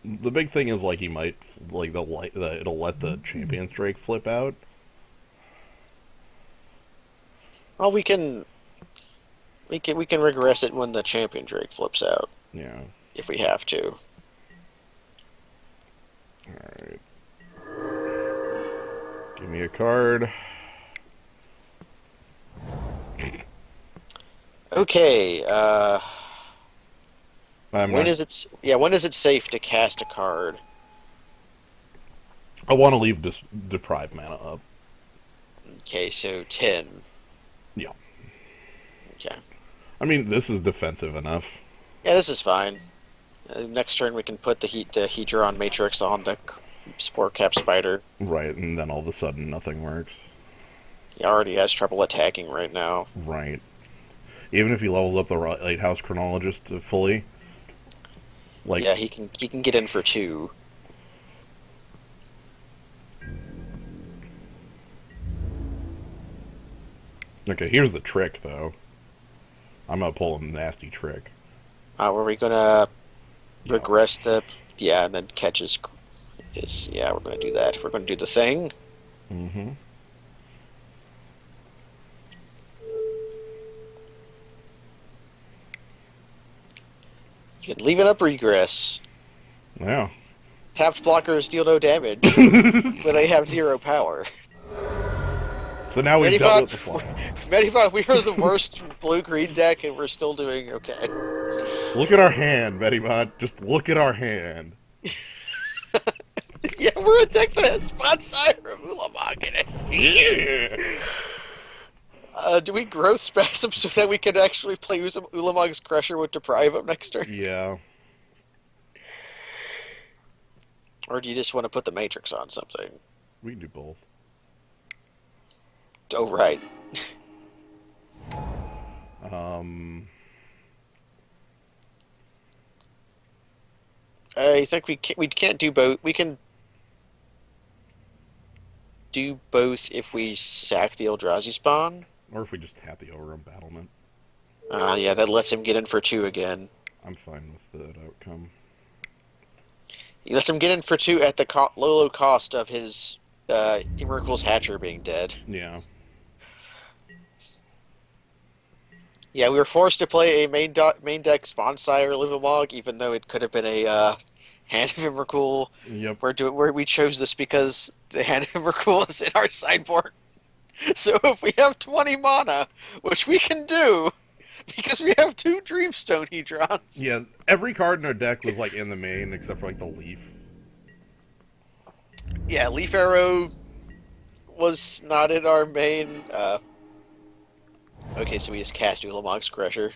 The big thing is, like, he might, like, it'll let the Champion's Drake flip out. Well, we can regress it when the Champion Drake flips out, Yeah. if we have to. Alright. Give me a card. Okay, When when is it safe to cast a card? I want to leave this deprive mana up. Okay, so 10. Yeah. Okay. I mean, this is defensive enough. Yeah, this is fine. Next turn we can put the Hedron Matrix on the Spore Cap Spider. Right, and then all of a sudden nothing works. He already has trouble attacking right now. Right. Even if he levels up the Lighthouse Chronologist fully. Like, Yeah, he can get in for 2. okay, here's the trick, though. I'm gonna pull a nasty trick. Were we gonna regress the... Yeah, and then catch his... Yeah, we're gonna do that. We're gonna do the thing. Mm-hmm. You can leave it up, regress. Yeah. Tapped blockers deal no damage, but they have 0 power. So now we've dealt with the fly. Medibot, we are the worst blue-green deck, and we're still doing okay. Look at our hand, Medibot. Just look at our hand. Yeah, we're a deck that has Spot Sire of Ulamog in it. Yeah. Do we growth Spasm so that we can actually play Ulamog's Crusher with Deprive up next turn? Yeah. Or do you just want to put the Matrix on something? We can do both. Oh, right. I think we can't do both. We can do both if we sack the Eldrazi spawn. Or if we just tap the overrun battlement. Yeah, that lets him get in for 2 again. I'm fine with that outcome. He lets him get in for 2 at the low cost of his Emrakul's Hatcher being dead. Yeah. Yeah, we were forced to play a main deck Spawn Sire Livamog, even though it could have been a Hand of Emrakul. Yep. Where we chose this because the Hand of Emrakul is in our sideboard. So if we have 20 mana, which we can do, because we have 2 Dreamstone Hedrons. Yeah, every card in our deck was like in the main except for like the leaf. Yeah, Leaf Arrow was not in our main. Okay, so we just cast Ulamog's Crusher.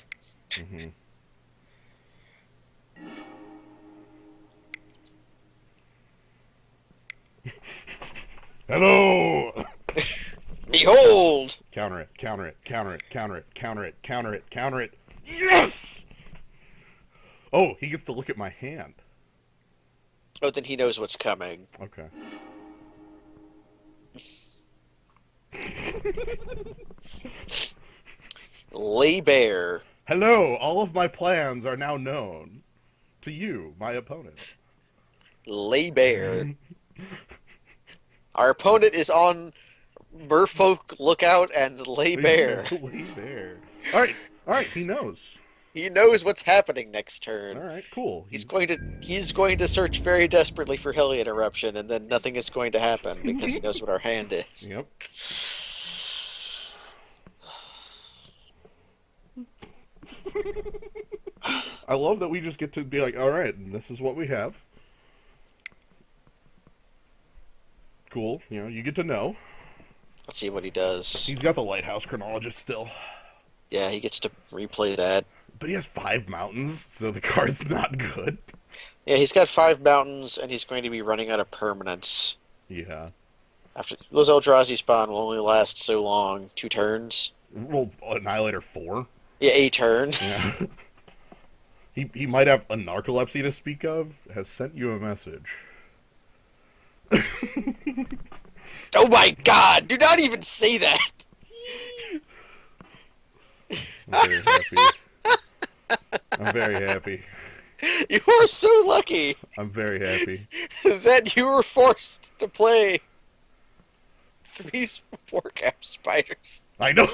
Mm-hmm. Hello! Behold! Counter it, counter it, counter it, counter it, counter it, counter it, counter it. Yes! Oh, he gets to look at my hand. Oh, then he knows what's coming. Okay. Lay bare. Hello, all of my plans are now known to you, my opponent. Lay bare. Our opponent is on Merfolk lookout and lay bare. Lay bare. All right, he knows. He knows what's happening next turn. All right, cool. He's going to search very desperately for Hillian Eruption, and then nothing is going to happen because he knows what our hand is. Yep. I love that we just get to be like, all right, this is what we have. Cool. You know, you get to know. Let's see what he does. He's got the Lighthouse Chronologist still. Yeah, he gets to replay that. But he has 5 mountains, so the card's not good. Yeah, he's got 5 mountains, and he's going to be running out of permanents. Yeah. After those Eldrazi spawn will only last so long, 2 turns. Well, Annihilator 4. Yeah, a turn. Yeah. He might have a narcolepsy to speak of. Has sent you a message. Oh my god! Do not even say that! I'm very happy. I'm very happy. You are so lucky I'm very happy. that you were forced to play 3 4-cap spiders. I know.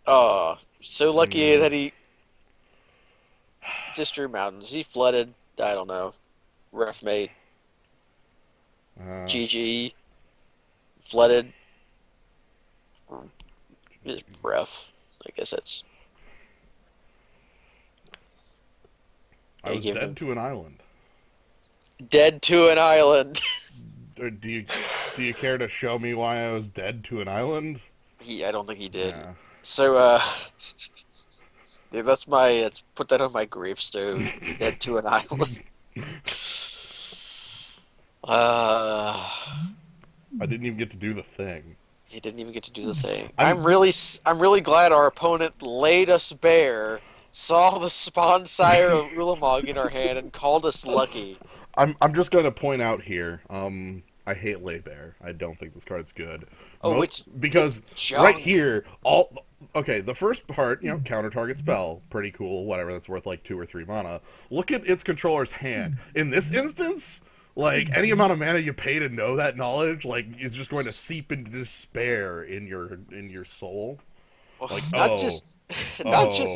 Oh, so lucky that he just drew mountains. He flooded. I don't know. Ref mate. GG. Flooded. Ref. I guess that's. I was dead to an island. Dead to an island. Or do you care to show me why I was dead to an island? I don't think he did. Yeah. So, yeah, let's put that on my gravestone. Dead to an island. I didn't even get to do the thing. He didn't even get to do the thing. I'm really glad our opponent laid us bare, saw the spawn sire of Ulamog in our hand, and called us lucky. I'm just going to point out here, I hate Laybear. I don't think this card's good. Oh, because right here, the first part, counter target spell, pretty cool, whatever, that's worth like 2 or 3 mana. Look at its controller's hand. In this instance, like, any amount of mana you pay to know that knowledge, like, is just going to seep into despair in your soul. Like, not just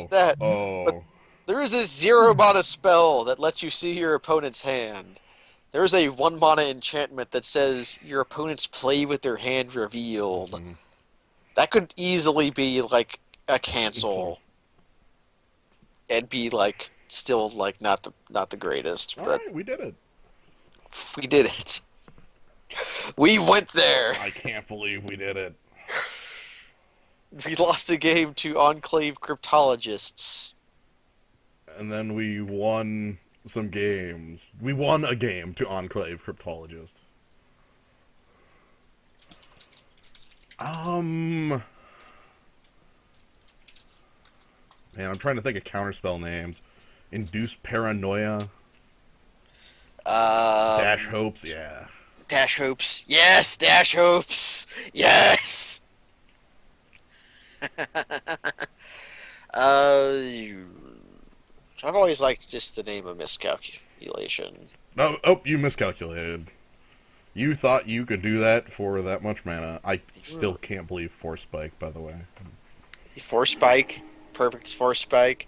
that, but there is a 0 mana spell that lets you see your opponent's hand. There is a 1 mana enchantment that says your opponents play with their hand revealed. Mm-hmm. That could easily be like a cancel. It'd be like still like not the greatest. But Alright, we did it. We did it. We went there. I can't believe we did it. We lost a game to Enclave Cryptologists. And then we won some games. We won a game to Enclave Cryptologist. Man, I'm trying to think of counterspell names. Induce Paranoia. Dash Hopes, yeah. Dash Hopes. Yes, Dash Hopes. Yes. I've always liked just the name of Miscalculation. Oh, you miscalculated. You thought you could do that for that much mana. I still can't believe Force Spike, by the way. Force Spike? Perfect Force Spike.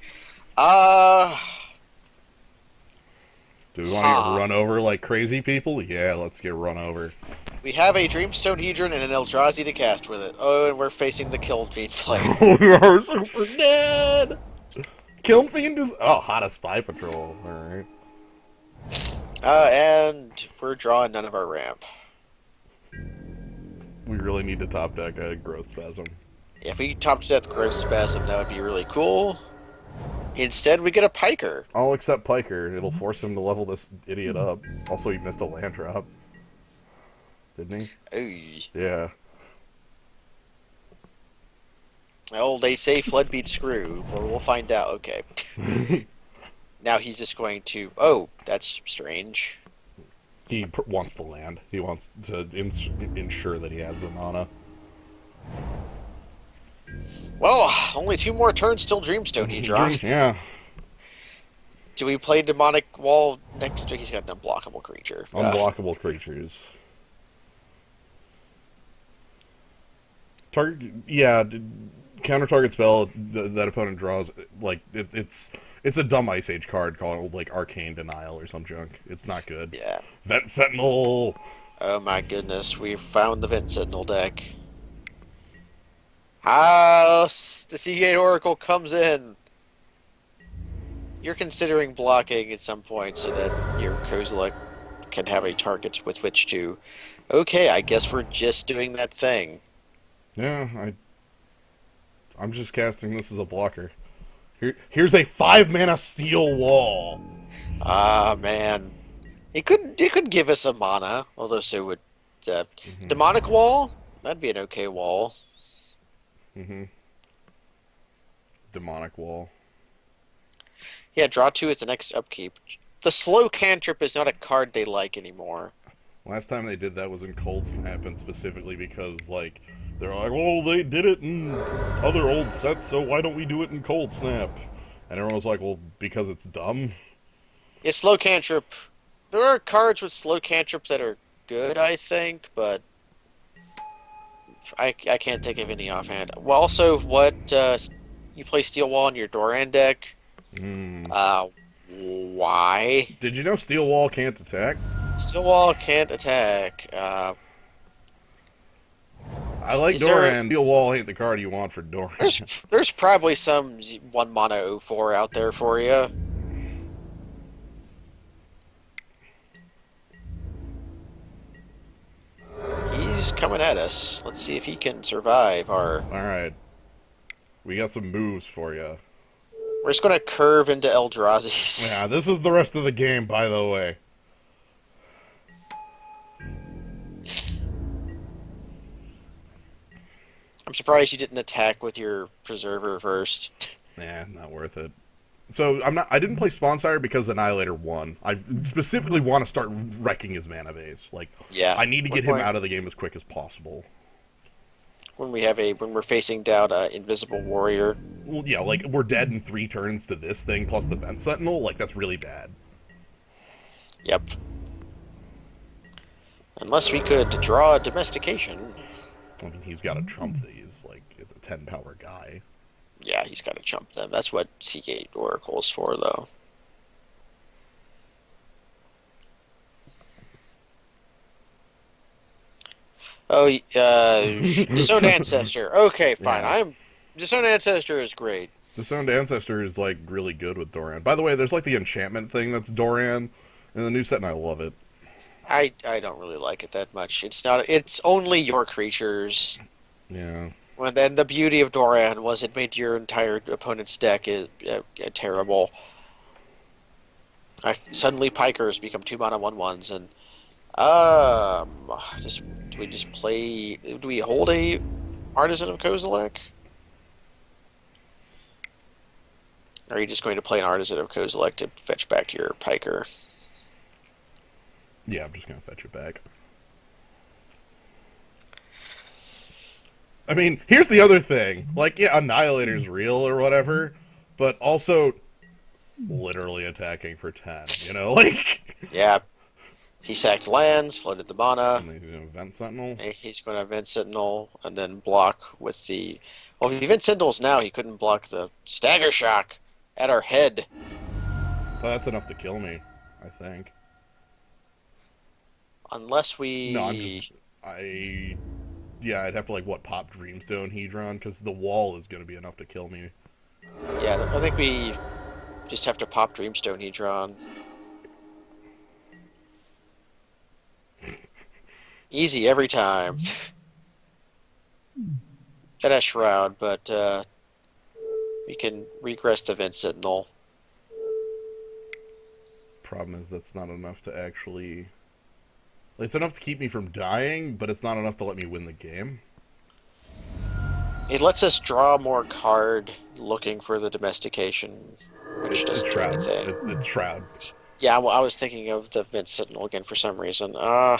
Do we want to get run over like crazy people? Yeah, let's get run over. We have a Dreamstone Hedron and an Eldrazi to cast with it. Oh, and we're facing the Kiln Fiend player. Oh, you're super dead! Kiln Fiend is... Oh, Hot as Spy Patrol. Alright. And we're drawing none of our ramp. We really need to top deck a Growth Spasm. Yeah, if we top death Growth Spasm, that would be really cool. Instead, we get a piker. I'll accept Piker. It'll force him to level this idiot up. Also, he missed a land drop, didn't Oy. he? Yeah. Well, they say flood beats screw. Well, we'll find out. Okay. Now he's just going to. Oh, that's strange. He wants the land. He wants to ensure that he has the mana. Well, only 2 more turns till Dreamstone, Hedron. Yeah. Do we play Demonic Wall next? He's got an unblockable creature. Unblockable creatures. Target, yeah, counter target spell that opponent draws. Like it's a dumb Ice Age card called like Arcane Denial or some junk. It's not good. Yeah. Vent Sentinel. Oh my goodness, we found the Vent Sentinel deck. Ah, the Seagate Oracle comes in. You're considering blocking at some point so that your Kozilek can have a target with which to. Okay, I guess we're just doing that thing. Yeah, I'm just casting this as a blocker. Here's a 5-mana Steel Wall. Ah, man. It could give us a mana, although so would Demonic Wall. That'd be an okay wall. Demonic Wall. Yeah, draw 2 is the next upkeep. The slow cantrip is not a card they like anymore. Last time they did that was in Cold Snap, and specifically because like they're like, well, they did it in other old sets, so why don't we do it in Cold Snap? And everyone was like, well, because it's dumb. Yeah, slow cantrip. There are cards with slow cantrip that are good, I think, but I can't think of any offhand. Well, also, what you play Steel Wall in your Doran deck? Why? Did you know Steel Wall can't attack? Steel Wall can't attack. I like Is there Doran. Steel Wall ain't the card you want for Doran. there's probably some 1 mana 0/4 out there for you. He's coming at us. Let's see if he can survive our. Alright. We got some moves for you. We're just going to curve into Eldrazi's. Yeah, this is the rest of the game, by the way. I'm surprised you didn't attack with your Preserver first. Nah, not worth it. So I didn't play Spawnsire because Annihilator won. I specifically want to start wrecking his mana base. Like, Yeah. I need to get him out of the game as quick as possible. When we're facing down Invisible Warrior. Well, yeah, like we're dead in 3 turns to this thing plus the Vent Sentinel. Like that's really bad. Yep. Unless we could draw a Domestication. I mean, he's got to trump these. Like it's a 10 power guy. Yeah, he's got to chump them. That's what Seagate Oracle's for, though. Oh, Disowned Ancestor. Okay, fine. Yeah. Disowned Ancestor is great. Disowned Ancestor is like really good with Doran. By the way, there's like the enchantment thing that's Doran in the new set, and I love it. I don't really like it that much. It's not. It's only your creatures. Yeah. When then the beauty of Doran was it made your entire opponent's deck terrible. Suddenly Pikers become 2 mana 1/1s, and just do we just play? Do we hold a Artisan of Kozilek? Or are you just going to play an Artisan of Kozilek to fetch back your Piker? Yeah, I'm just gonna fetch it back. I mean, here's the other thing. Like, yeah, Annihilator's real or whatever, but also literally attacking for 10, you know? Like... Yeah. He sacked lands, floated the mana. And he's going to Vent Sentinel. He's going to Vent Sentinel and then block with the... Well, if he Vent Sentinels now, he couldn't block the Stagger Shock at our head. Well, that's enough to kill me, I think. Unless we... No, Yeah, I'd have to, like, pop Dreamstone Hedron, because the wall is going to be enough to kill me. Yeah, I think we just have to pop Dreamstone Hedron. Easy every time. That has Shroud, but We can regress the Vent Sentinel. Problem is that's not enough to actually. It's enough to keep me from dying, but it's not enough to let me win the game. It lets us draw more card looking for the domestication, which It's doesn't do Shroud. anything. It's Shroud. Yeah, well, I was thinking of the Vent Sentinel again for some reason. I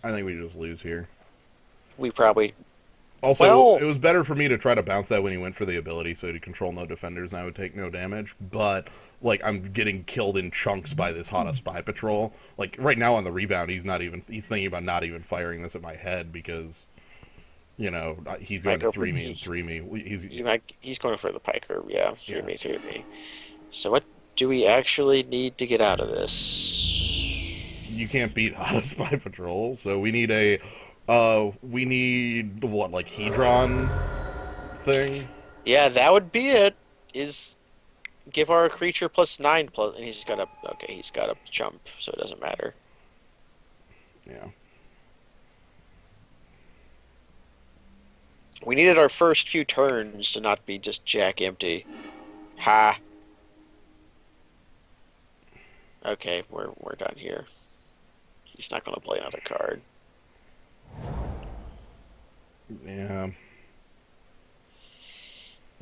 think we just lose here. We probably. Also, Well, it was better for me to try to bounce that when he went for the ability, so he'd control no defenders and I would take no damage. But like, I'm getting killed in chunks by this Hada Spy Patrol. Like right now on the rebound, he's thinking about not even firing this at my head because he's going might to go for 3 me and 3 me. he's going for the Piker. Yeah, Yeah. 3 me, 3 me. So what do we actually need to get out of this? You can't beat Hada Spy Patrol, so we need we need what, like Hedron thing? Yeah, that would be it. Is give our creature +9 plus, and he's got a okay. He's got a jump, so it doesn't matter. Yeah. We needed our first few turns to not be just jack empty. Ha. Okay, we're done here. He's not going to play another card. Yeah.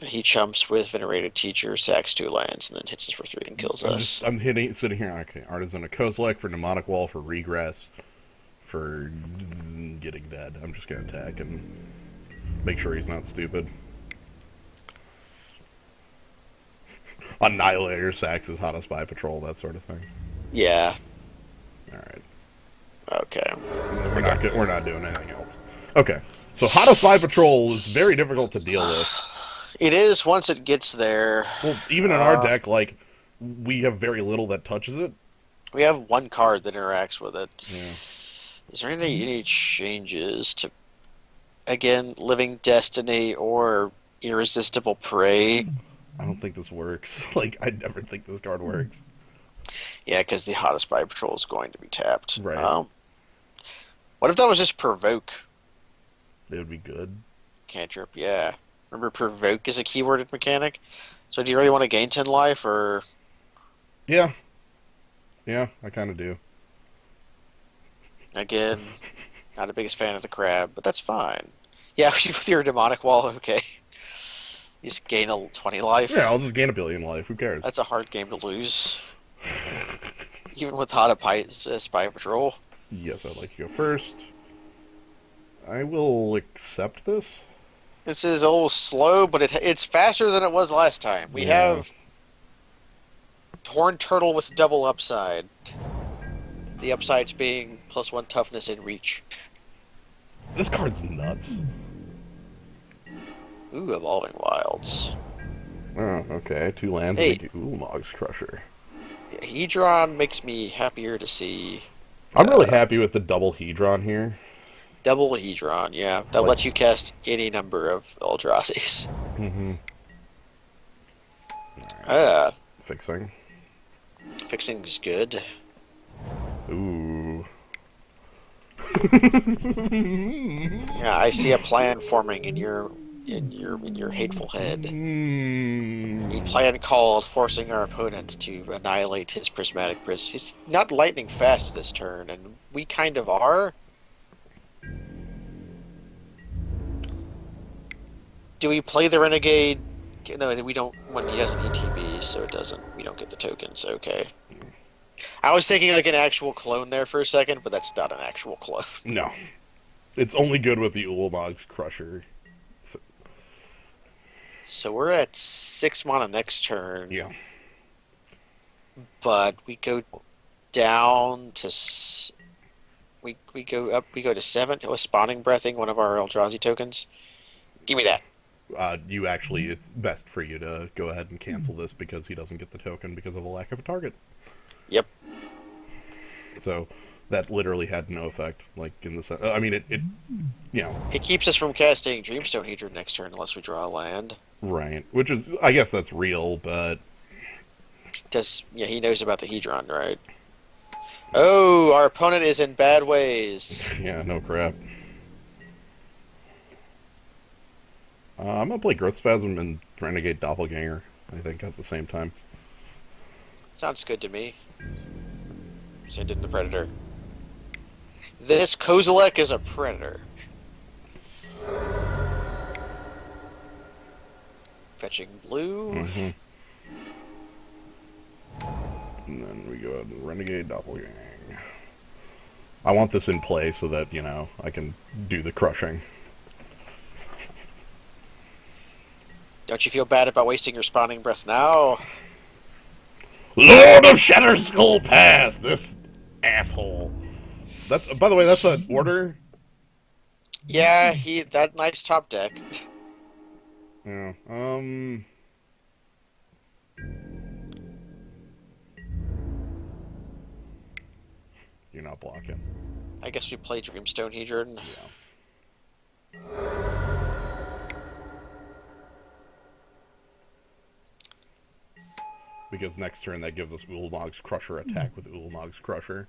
He chumps with Venerated Teacher, sacks 2 lands, and then hits us for 3 and kills us. I'm sitting here. Okay, Artisan of Kozilek for Mnemonic Wall for regress for getting dead. I'm just gonna attack and make sure he's not stupid. Annihilator sacks his Hada Spy Patrol, that sort of thing. Yeah. All right. Okay. We're not doing anything else. Okay. So Hada Spy Patrol is very difficult to deal with. It is once it gets there. Well, even in our deck, like, we have very little that touches it. We have 1 card that interacts with it. Yeah. Is there any changes to, again, Living Destiny or Irresistible Prey? I don't think this works. Like, I never think this card works. Yeah, because the Hada Spy Patrol is going to be tapped. Right. What if that was just Provoke? It would be good. Cantrip, yeah. Remember, Provoke is a keyworded mechanic? So do you really want to gain 10 life, or... Yeah. Yeah, I kind of do. Again, not the biggest fan of the crab, but that's fine. Yeah, with your demonic wall, okay. You just gain 20 life. Yeah, I'll just gain 1 billion life. Who cares? That's a hard game to lose. Even with Spy Patrol. Yes, I'd like to go first. I will accept this. This is a little slow, but it's faster than it was last time. We have Horned Turtle with double upside. The upsides being +1 toughness and reach. This card's nuts. Ooh, Evolving Wilds. Oh, okay. 2 lands. Hey. Mog's Crusher. Hedron makes me happier to see. I'm really happy with the double Hedron here. Double Hedron, yeah. That lets you cast any number of Eldrazi's. Mm-hmm. Fixing. Fixing's good. Ooh. Yeah, I see a plan forming in your hateful head. A plan called forcing our opponent to annihilate his prismatic prism. He's not lightning fast this turn, and we kind of are. Do we play the Renegade? No, we don't. When he doesn't ETB, so it doesn't. We don't get the tokens. Okay. I was thinking like an actual clone there for a second, but that's not an actual clone. No. It's only good with the Mog's Crusher. So we're at 6 mana next turn. Yeah. But we go down to we go up. We go to 7. It was spawning breathing one of our Eldrazi tokens. Give me that. It's best for you to go ahead and cancel this because he doesn't get the token because of a lack of a target. Yep. So that literally had no effect. Like in the, I mean, it It keeps us from casting Dreamstone Hedron next turn unless we draw a land. Right. Which is, I guess that's real, but he knows about the Hedron, right? Oh, our opponent is in bad ways. Yeah, no crap. I'm gonna play Growth Spasm and Renegade Doppelganger, I think, at the same time. Sounds good to me. Send in the Predator. This Kozilek is a Predator. Fetching blue. Mm-hmm. And then we go ahead and Renegade Doppelganger. I want this in play so that, I can do the crushing. Don't you feel bad about wasting your spawning breath now? Lord of Shatterskull Pass! This asshole. By the way, that's an order. Yeah, that nice top deck. Yeah. You're not blocking. I guess we play Dreamstone Hedron. Yeah. Because next turn that gives us Ulamog's Crusher attack with Ulamog's Crusher.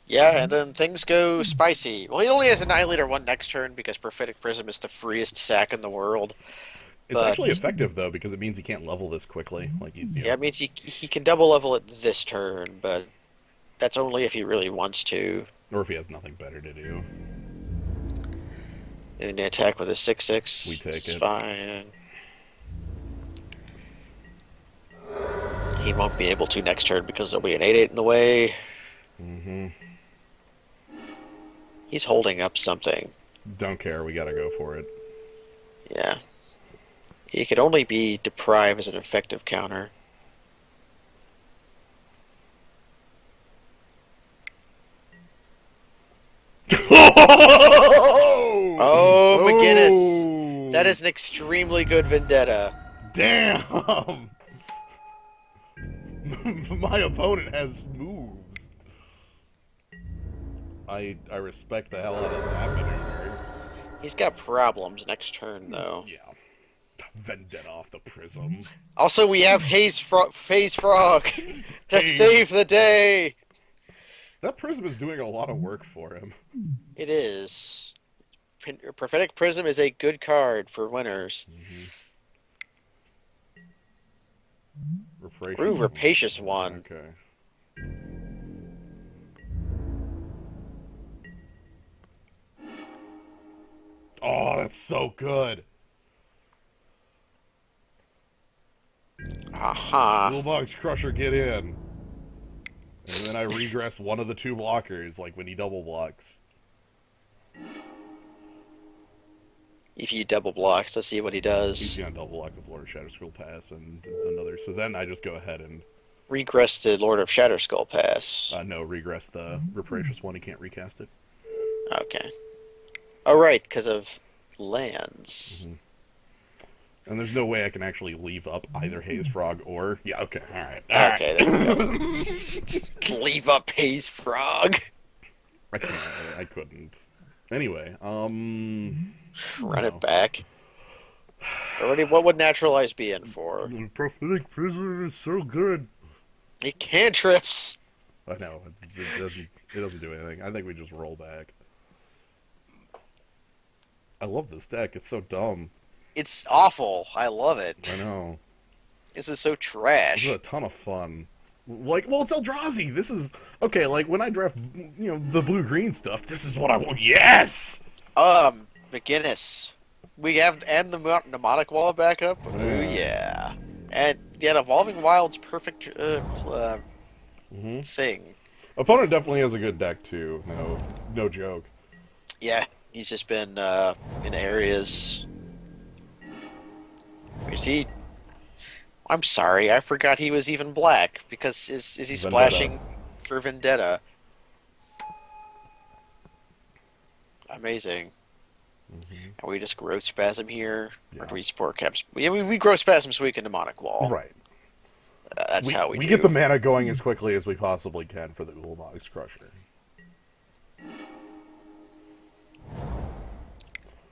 Yeah, and then things go spicy. Well, he only has Annihilator 1 next turn because Prophetic Prism is the freest sack in the world. It's actually effective, though, because it means he can't level this quickly. Yeah, it means he can double level it this turn, but that's only if he really wants to. Or if he has nothing better to do. And an attack with a 6/6. We take it. Fine. He won't be able to next turn because there'll be an 8/8 in the way. Mm-hmm. He's holding up something. Don't care, we gotta go for it. Yeah. He could only be Deprive as an effective counter. Oh, McGinnis! That is an extremely good vendetta. Damn! My opponent has moves. I respect the hell out of that maneuver. He's got problems next turn, though. Yeah. Vendetta off the prism. Also, we have Phase Frog to save the day! That prism is doing a lot of work for him. It is. Prophetic Prism is a good card for winners. Mm-hmm. Ooh, Rapacious one. Okay. Oh, that's so good. Aha. Ulamog's Crusher, get in. And then I regress one of the two blockers, like when he double blocks. If you double blocks, let's see what he does. He's gonna double block with Lord of Shatterskull Pass and another. So then I just go ahead and Regress the Lord of Shatterskull Pass. no, regress the Rapacious one. He can't recast it. Okay. Oh, right, because of lands. Mm-hmm. And there's no way I can actually leave up either Haze Frog or... Yeah, okay, alright. Okay, there we go. Leave up Haze Frog. I couldn't. Anyway, Run it back. Already, what would Naturalize be in for? Prophetic Prisoner is so good. He cantrips. I know, it doesn't do anything. I think we just roll back. I love this deck, it's so dumb. It's awful. I love it. I know. This is so trash. This is a ton of fun. Like, well, it's Eldrazi. This is... Okay, like, when I draft, the blue-green stuff, this is what I want. Yes! McGinnis. We have, and the Mnemonic Wall back up. Ooh, yeah. And, yeah, Evolving Wild's perfect, thing. Opponent definitely has a good deck, too. No joke. Yeah, he's just been, in areas... Is he... I'm sorry, I forgot he was even black, because is he splashing for Vendetta? Amazing. And we just Growth Spasm here, or do we Spore Caps? Yeah, we Growth Spasm so we can Mnemonic Wall. Right. That's how we do. We get the mana going as quickly as we possibly can for the Ulamog's Crusher.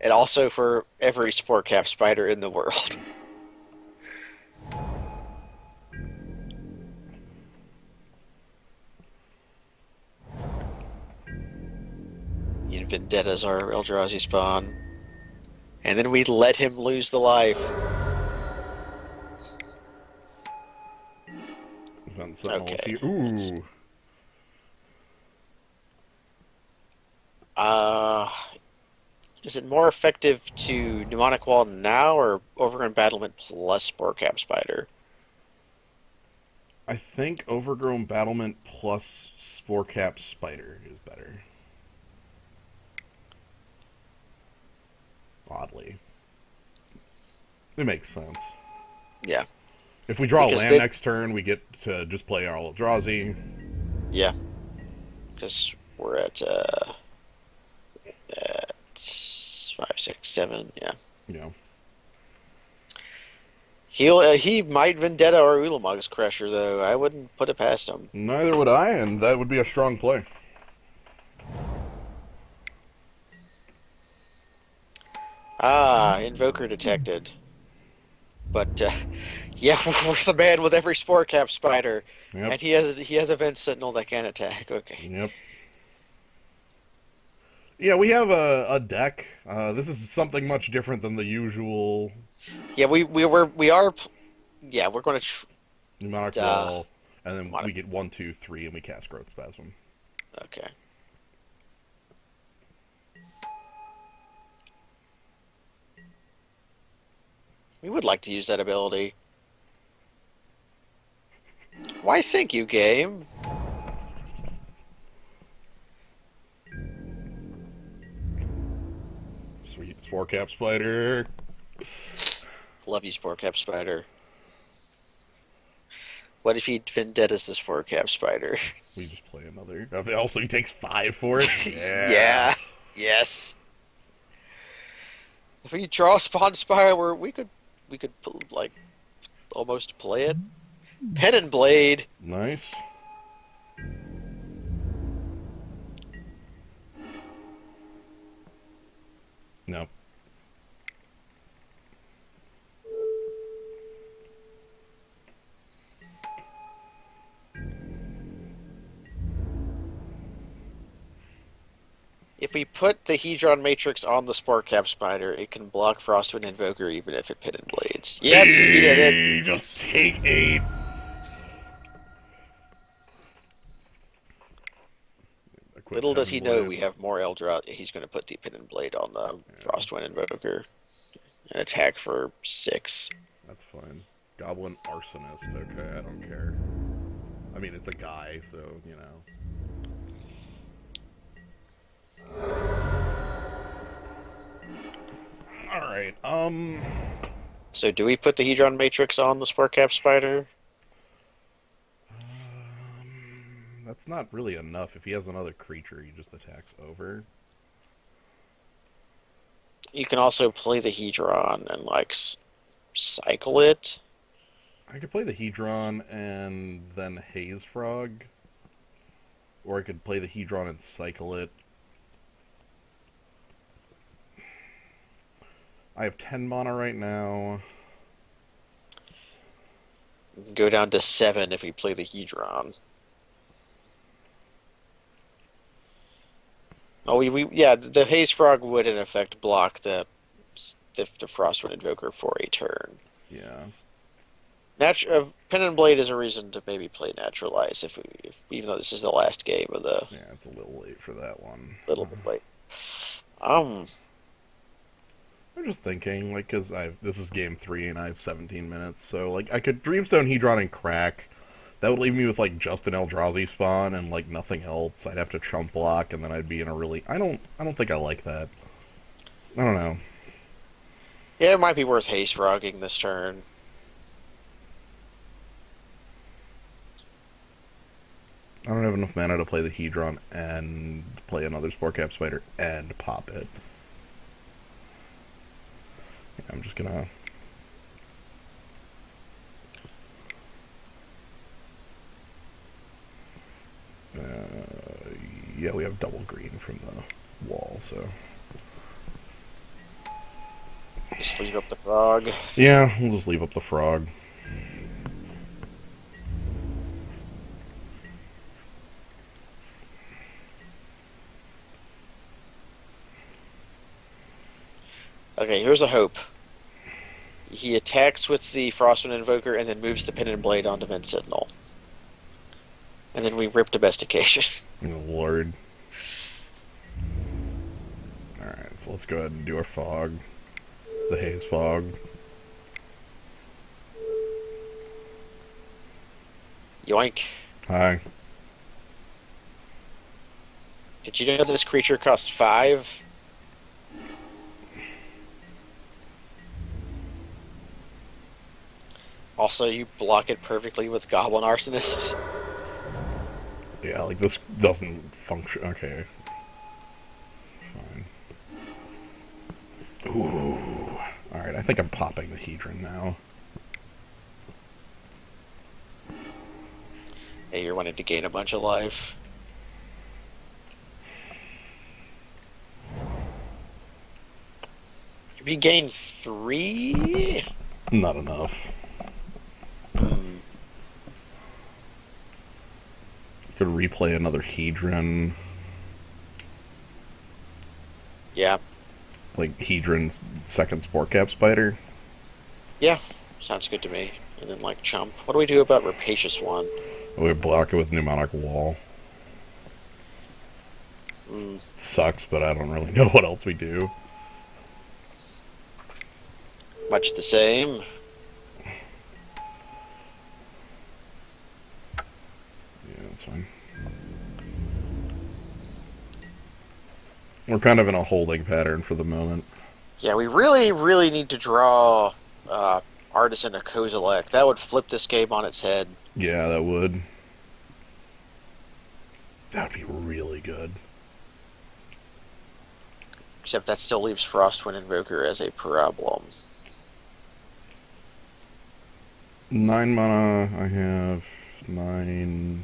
And also for every Spore Cap spider in the world. Vendettas are Eldrazi spawn. And then we let him lose the life. Event Sentinel Okay. here. Ooh. Uh, is it more effective to Mnemonic Wall now or Overgrown Battlement plus Spore Cap Spider? I think Overgrown Battlement plus Spore Cap Spider is better. Oddly. It makes sense. Yeah, If we draw because land then, next turn, we get to just play our Eldrazi. yeah, because we're at 5, 6, 7. Yeah, You know. he might Vendetta or Ulamog's Crusher though. I wouldn't put it past him. Neither would I, and that would be a strong play. Ah, Invoker detected. But yeah, we're the man with every Spore Cap Spider, Yep. and he has Event Sentinel that can attack. Okay. Yep. Yeah, we have a deck. This is something much different than the usual Yeah, we are. Yeah, we're going Mnemonic to. Wall, and then Mnemonic. we get 1, 2, 3, and we cast Growth Spasm. Okay. We would like to use that ability. Why, thank you, game. Sweet Spore Cap Spider. Love you, Spore Cap Spider. What if he Vendettas the Spore Cap Spider? We just play another. Also, he takes 5 for it. Yeah. Yeah. Yes. If we draw Spawn Spire, where we could like almost play it. Pen and Blade. Nice. No. If we put the Hedron Matrix on the Spore Cap Spider, it can block Frostwind Invoker even if it Pen and Blades. Yes, he did it. Just take 8. I quit Little Pen does and he know Blade. we have more Eldra. He's going to put the Pen and Blade on the Yeah, Frostwind Invoker and attack for 6. that's fine. Goblin Arsonist. Okay, I don't care. I mean, it's a guy, so, you know. Alright, So do we put the Hedron Matrix on the Spore Cap Spider? that's not really enough. If he has another creature, he just attacks over. You can also play the Hedron and like cycle it. I could play the Hedron and then Haze Frog. Or I could play the Hedron and cycle it. I have 10 mana right now. Go down to 7 if we play the Hedron. Oh, yeah, the Haze Frog would in effect block the Frostwind Invoker for a turn. Yeah. Pen and Blade is a reason to maybe play Naturalize if even though this is the last game of the Yeah, it's a little late for that one. little bit late. I'm just thinking, like, because this is game 3 and I have 17 minutes, so, like, I could Dreamstone, Hedron, and Crack. That would leave me with, like, just an Eldrazi spawn and, like, nothing else. I'd have to chump block, and then I'd be in a really... I don't think I like that. I don't know. Yeah, it might be worth Haze Frogging this turn. I don't have enough mana to play the Hedron and play another Spore Cap Spider and pop it. Yeah, I'm just gonna... yeah, we have double green from the wall, so... Just leave up the frog. Yeah, we'll just leave up the frog. Okay, here's a hope. He attacks with the Frostwind Invoker and then moves the Pen and Blade onto Vent Sentinel. And then we rip Domestication. Oh, Lord. Alright, so let's go ahead and do our fog. The haze fog. Yoink. Hi. Did you know this creature costs 5? Also, you block it perfectly with Goblin Arsonists. Yeah, like this doesn't function. Okay. Fine. Ooh. Alright, I think I'm popping the Hedron now. Hey, you're wanting to gain a bunch of life. We gain 3? Not enough. Could replay another Hedron. Yeah. Like Hedron's second Spore Cap Spider. Yeah. Sounds good to me. And then, like, Chump. What do we do about Rapacious One? We block it with Mnemonic Wall. Sucks, but I don't really know what else we do. Much the same. Yeah, that's fine. We're kind of in a holding pattern for the moment. Yeah, we really, really need to draw Artisan or Kozilek. That would flip this game on its head. Yeah, that would. That would be really good. Except that still leaves Frostwind Invoker as a problem. 9 mana, I have 9,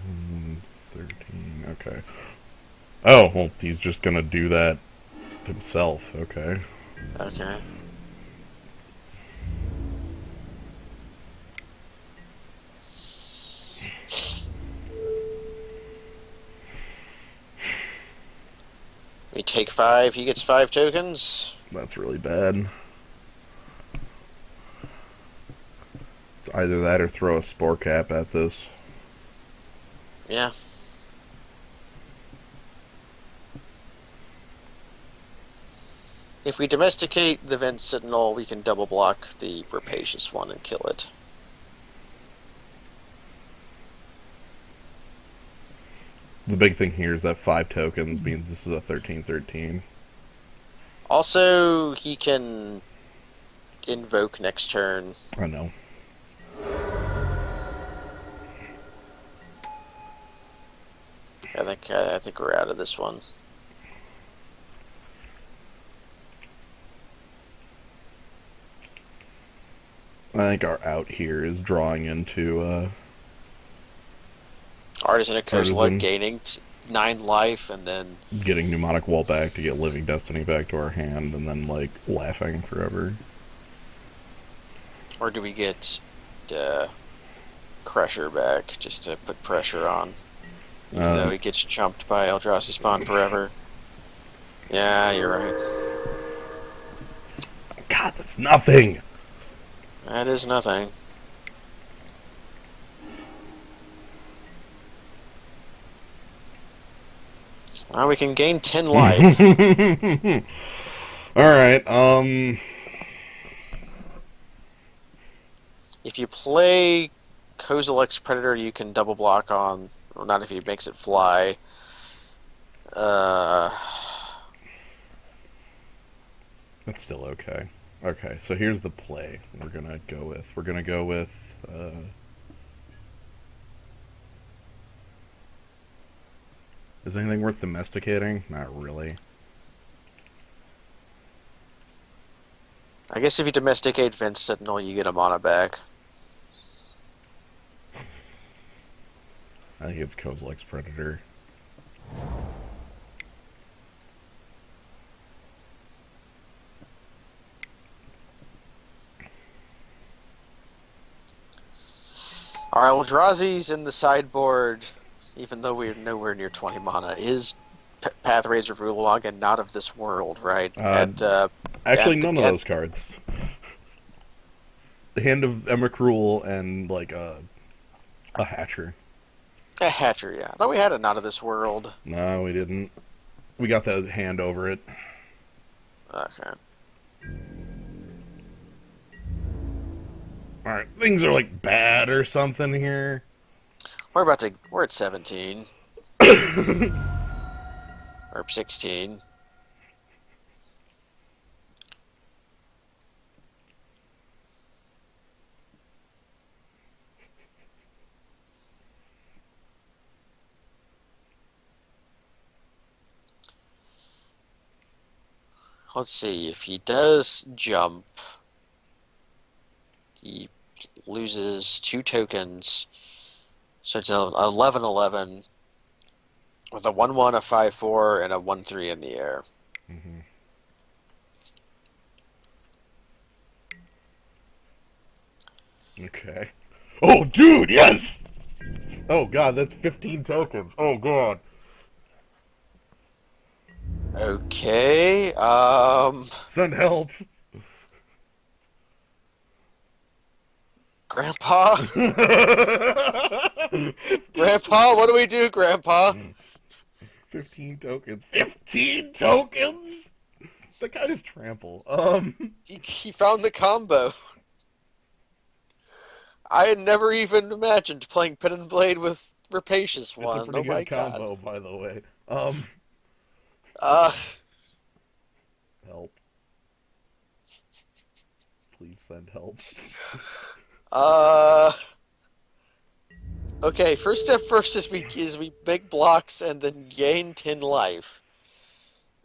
13, okay. Oh, well, he's just gonna do that himself, okay. Okay. We take 5, he gets 5 tokens. That's really bad. It's either that or throw a Spore Cap at this. Yeah. If we domesticate the Vent Sentinel, we can double block the Rapacious One and kill it. The big thing here is that 5 tokens means this is a 13/13. Also, he can invoke next turn. I know. I think we're out of this one. I think our out here is drawing into Artisan of Artisan. Kozilek gaining 9 life, and then getting Mnemonic Wall back to get Living Destiny back to our hand, and then, like, laughing forever. or do we get Crusher back just to put pressure on? Even though he gets chumped by Eldrazi Spawn Forever. Yeah, you're right. God, that's nothing! That is nothing. Well, we can gain 10 life. Alright, If you play Kozilek's Predator, you can double block on... Well, not if he makes it fly. That's still okay. Okay, so here's the play we're gonna go with. We're gonna go with, is anything worth domesticating? Not really. I guess if you domesticate Vent Sentinel, you get a mana back. I think it's Kozilek's Predator. Alright, well, Eldrazi's in the sideboard, even though we're nowhere near 20 mana, is Pathways of Rulong and Not of This World, right? Uh, Actually, none of And those cards. The Hand of Emmerich Rule and like a Hatcher. a Hatcher, yeah. I thought we had a Not of This World. No, we didn't. We got the hand over it. Okay. Alright, things are like bad or something here. We're at 17. Or 16. Let's see, if he does jump, he loses 2 tokens. So it's a 11/11 with a 1/1, a 5/4, and a 1/3 in the air. Mm-hmm. Okay. Oh, dude, yes! Oh, God, that's 15 tokens. Oh, God. Okay, Send help. Grandpa? Grandpa, what do we do, Grandpa? 15 tokens. 15 tokens? That guy is trample. He found the combo. I had never even imagined playing Pen and Blade with Rapacious It's a one. pretty Oh my good god. combo, by the way. Uh, Help. Please send help. uh. Okay, first step first is we make blocks and then gain 10 life.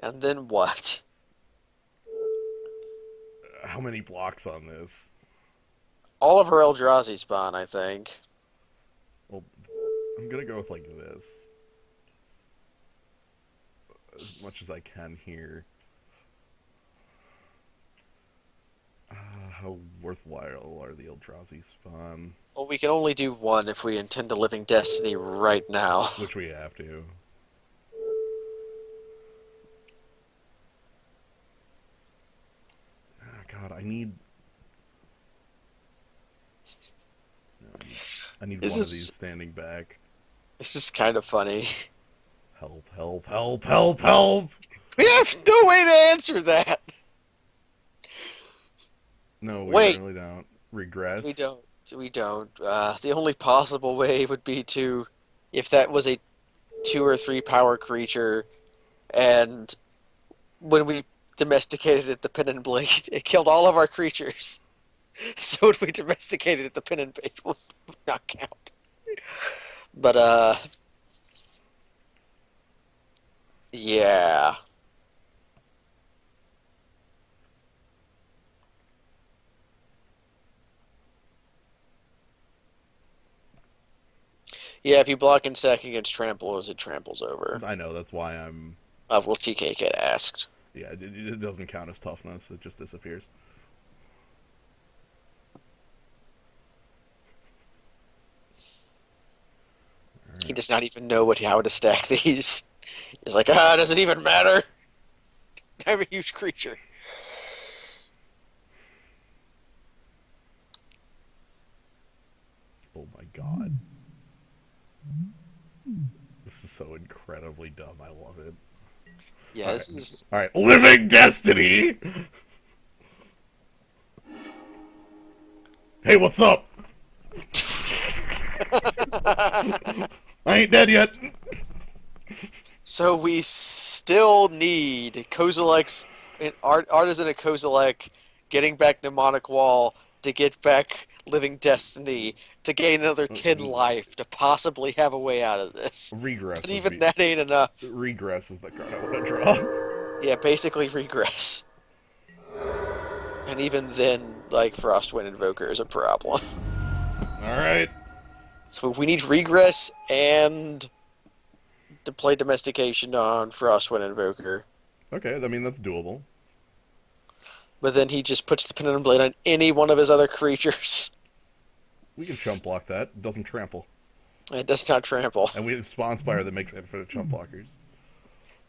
And then what? How many blocks on this? All of her Eldrazi spawn, I think. Well, I'm gonna go with like this. As much as I can here. How worthwhile are the Eldrazi spawn? Well, we can only do one if we intend to Living Destiny right now. Which we have to. God, I need... No, I need This one of these is standing back. this is kind of funny. Help, help, help, help, help! We have no way to answer that. No, we Wait, really don't. Regress? we don't. We don't. The only possible way would be to, if that was a 2 or 3 power creature, and when we domesticated it, the Pen and Blade, it killed all of our creatures. So when we domesticated it, the Pen and Blade would not count. But yeah. Yeah, if you block and sack against tramples, it tramples over. I know, that's why I'm... Well, TKK asked. Yeah, it doesn't count as toughness, it just disappears. He does not even know how to stack these. He's like, does it even matter? I'm a huge creature. Oh my god. This is so incredibly dumb, I love it. Yeah, Alright, this is. alright, Living Destiny! Hey, what's up? I ain't dead yet. So we still need Kozilek's Artisan of Kozilek getting back Mnemonic Wall to get back Living Destiny to gain another 10 life to possibly have a way out of this. Regress. But even that ain't enough. Regress is the card I want to draw. Yeah, basically regress. And even then, like, Frostwind Invoker is a problem. Alright. So we need regress and to play domestication on Frostwind Invoker. Okay, I mean, that's doable. But then he just puts the Pen and Blade on any one of his other creatures. We can chump block that. It doesn't trample. It does not trample. And we have Spawn Spire that makes infinite chump blockers.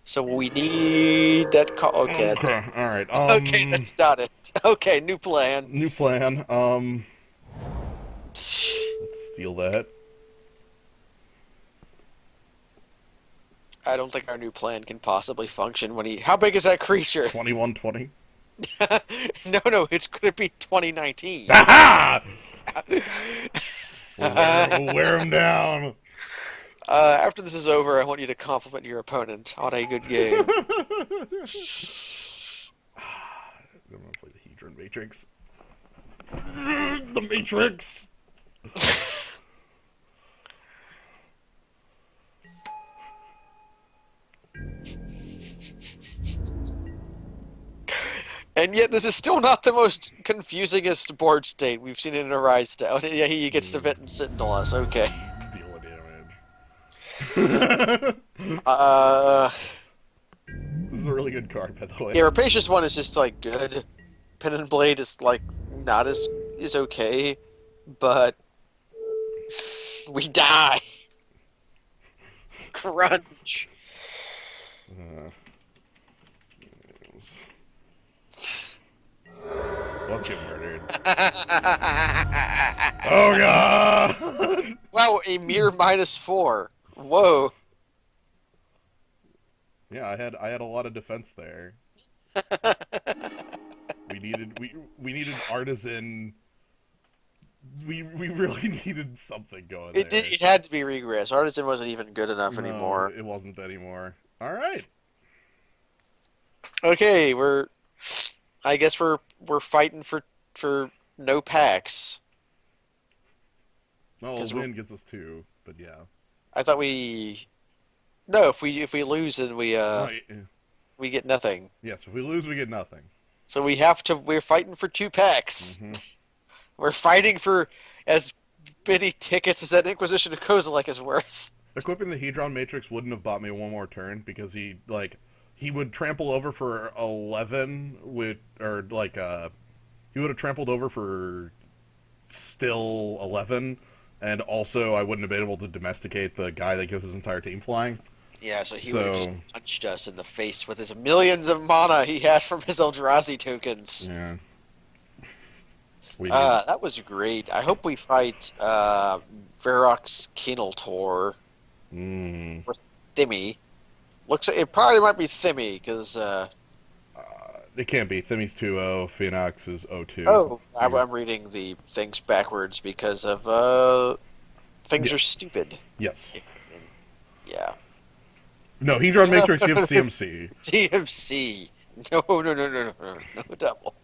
So we need that call. Okay. Okay, all right. Okay, that's not it. Okay, new plan. New plan. Let's steal that. I don't think our new plan can possibly function when he. How big is that creature? 2120. No, no, it's gonna be 2019. Aha! We'll wear him down. After this is over, I want you to compliment your opponent on a good game. I'm gonna play the Hedron Matrix. The Matrix. And yet, this is still not the most confusingest board state we've seen in a Rise down. Yeah, he gets to vet and Sentinel us. Okay. Deal of damage. Uh, This is a really good card, by the way. yeah, Rapacious one is just like good. Pen and Blade is like not as is okay, but we die. Crunch. Uh, let's get murdered. Oh god! Wow, a mere -4. Whoa. Yeah, I had a lot of defense there. We needed artisan. We really needed something going there. It had to be regress. Artisan wasn't even good enough No, anymore. it wasn't anymore. All right. Okay, I guess we're fighting for no packs. Well, 'Cause a win gets us 2, but yeah. I thought we no. If we lose, then Oh, yeah. we get nothing. Yes, if we lose, we get nothing. So we have to. We're fighting for 2 packs. Hmm. We're fighting for as many tickets as that Inquisition of Kozilek is worth. Equipping the Hedron Matrix wouldn't have bought me one more turn because he would trample over for 11 with he would have trampled over for still 11, and also I wouldn't have been able to domesticate the guy that gives his entire team flying. Yeah, so he would have So just punched us in the face with his millions of mana he had from his Eldrazi tokens. yeah, we need, That was great. I hope we fight Varrock's Tor or Thimmy. Looks like it probably might be Thimmy because it can't be. Thimmy's 2-0, Phoenix is 0-2. oh, I'm reading the things backwards because of things Yeah. are stupid. Yes. Yeah. No, Hedron Matrix gives CMC, CMC. No, no, no, no, no, no, no double.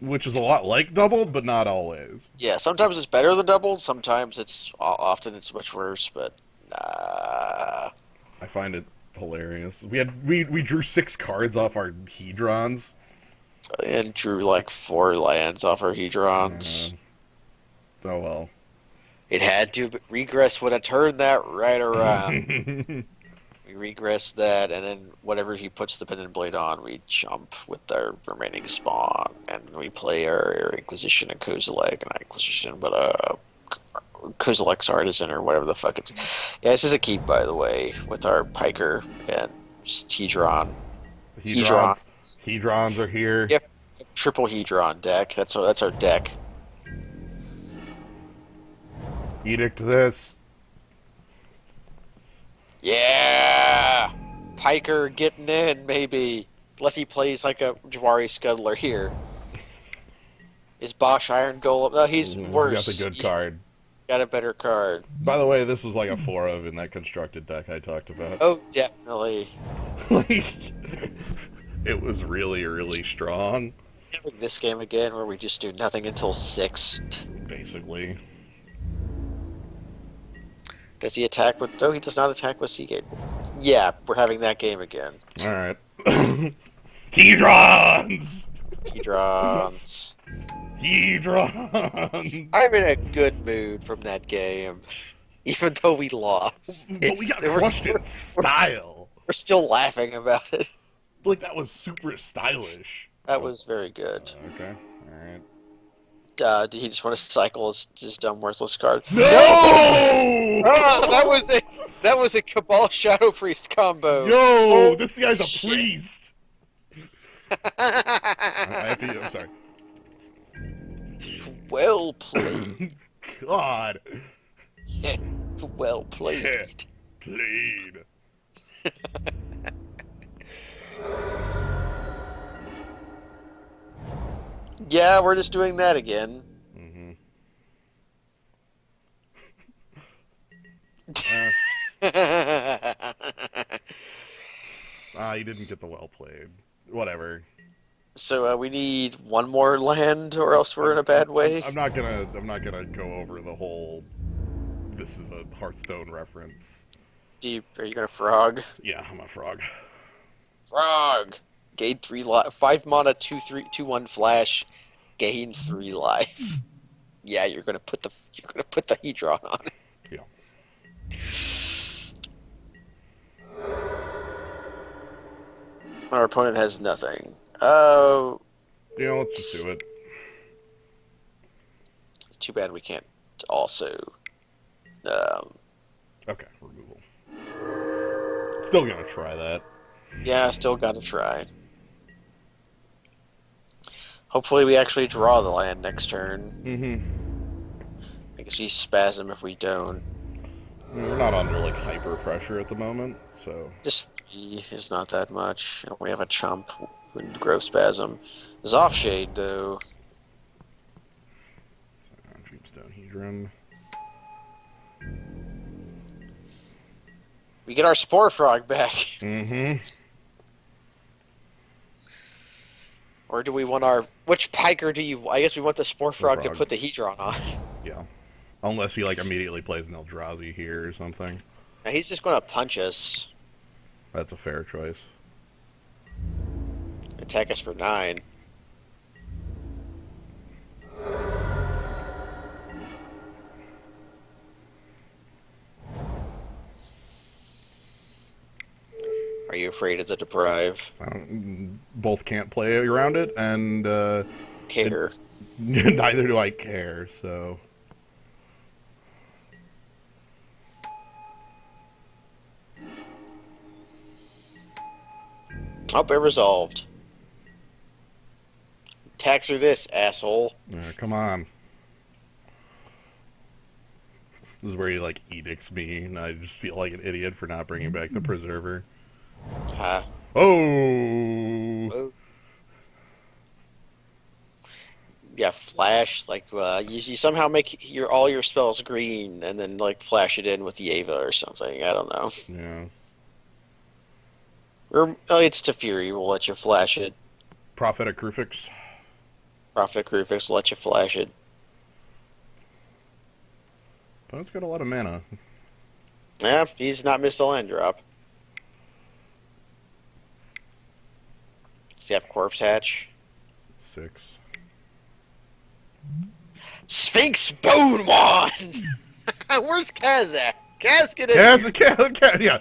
which is a lot like doubled, but not always. Yeah, sometimes it's better than doubled. Sometimes often it's much worse. But nah. I find it hilarious. We drew 6 cards off our Hedrons. And drew like 4 lands off our Hedrons. Oh well. It had to, but Regress would have turned that right around. We regress that, and then whatever he puts the Pen and Blade on, we jump with our remaining spawn, and we play our Inquisition and Kozilek, not Inquisition, but Kozilek's Artisan, or whatever the fuck it's. Yeah, this is a keep, by the way, with our Piker and Hedron. Hedrons are here. Yep, triple Hedron deck. That's our deck. Edict this. Yeah! Piker getting in, maybe. Unless he plays like a Jawari Scuttler here. Is Bosch Iron Golem? No, he's worse. He's got the good card. He's got a better card. By the way, this was like a 4 of in that constructed deck I talked about. Oh, definitely. Like, it was really, really strong. Having this game again where we just do nothing until 6. Basically. Does he attack with... No, he does not attack with Seagate. Yeah, we're having that game again. Alright. Hedrons! Hedrons. Hedrons! I'm in a good mood from that game. Even though we lost. But we got crushed in style. We're still laughing about it. Like, that was super stylish. That was very good. Okay, alright. Did he just want to cycle his dumb, worthless card? No! Ah, that was it! That was a Cabal Shadow Priest combo. Yo, Holy this guy's a shit. priest. I have to. I'm sorry. Well played. God. Well played. Played. Yeah, we're just doing that again. Mm-hmm. You didn't get the well played. Whatever. So we need one more land, or else we're in a bad way. I'm not gonna go over the whole. This is a Hearthstone reference. Are you gonna frog? Yeah, I'm a frog. Frog. Gain 5 mana, 2/3/2/1 flash. Gain 3 life. Yeah, you're gonna put the Hedron on it. Yeah. Our opponent has nothing. Oh, Let's just do it. too bad we can't also. Um, Okay, removal. Still gonna try that. yeah, still gotta try. Hopefully we actually draw the land next turn. Mm-hmm. I guess we spasm if we don't. We're not under like hyper pressure at the moment, so. Just 3 is not that much. We have a chump and growth spasm. Zoffshade though. Dreamstone Hedron. We get our Spore Frog back. Mm-hmm. Or do we want our... Which Piker do you... I guess we want the Spore Frog to Frog. put the Hedron on. Yeah. Unless he like immediately plays an Eldrazi here or something. Now he's just going to punch us. That's a fair choice. Attack us for 9. Are you afraid of the Deprive? Both can't play around it, and Care. neither do I care, so. Oh, it resolved. Attack through this, asshole. Come on. This is where he, like, edicts me, and I just feel like an idiot for not bringing back the Preserver. Ha. Oh! Oh. Yeah, flash. Like, you somehow make all your spells green, and then, like, flash it in with the Ava or something. I don't know. Yeah. Or, it's Teferi. We'll let you flash it. Prophetic Crucifix. Prophet Crucifix will let you flash it. But it's got a lot of mana. Yeah, he's not missed a land drop. Does he have Corpse Hatch? 6. Sphinx Bone Wand! Where's Kaz at? Kaz, get in! Kaz, yeah.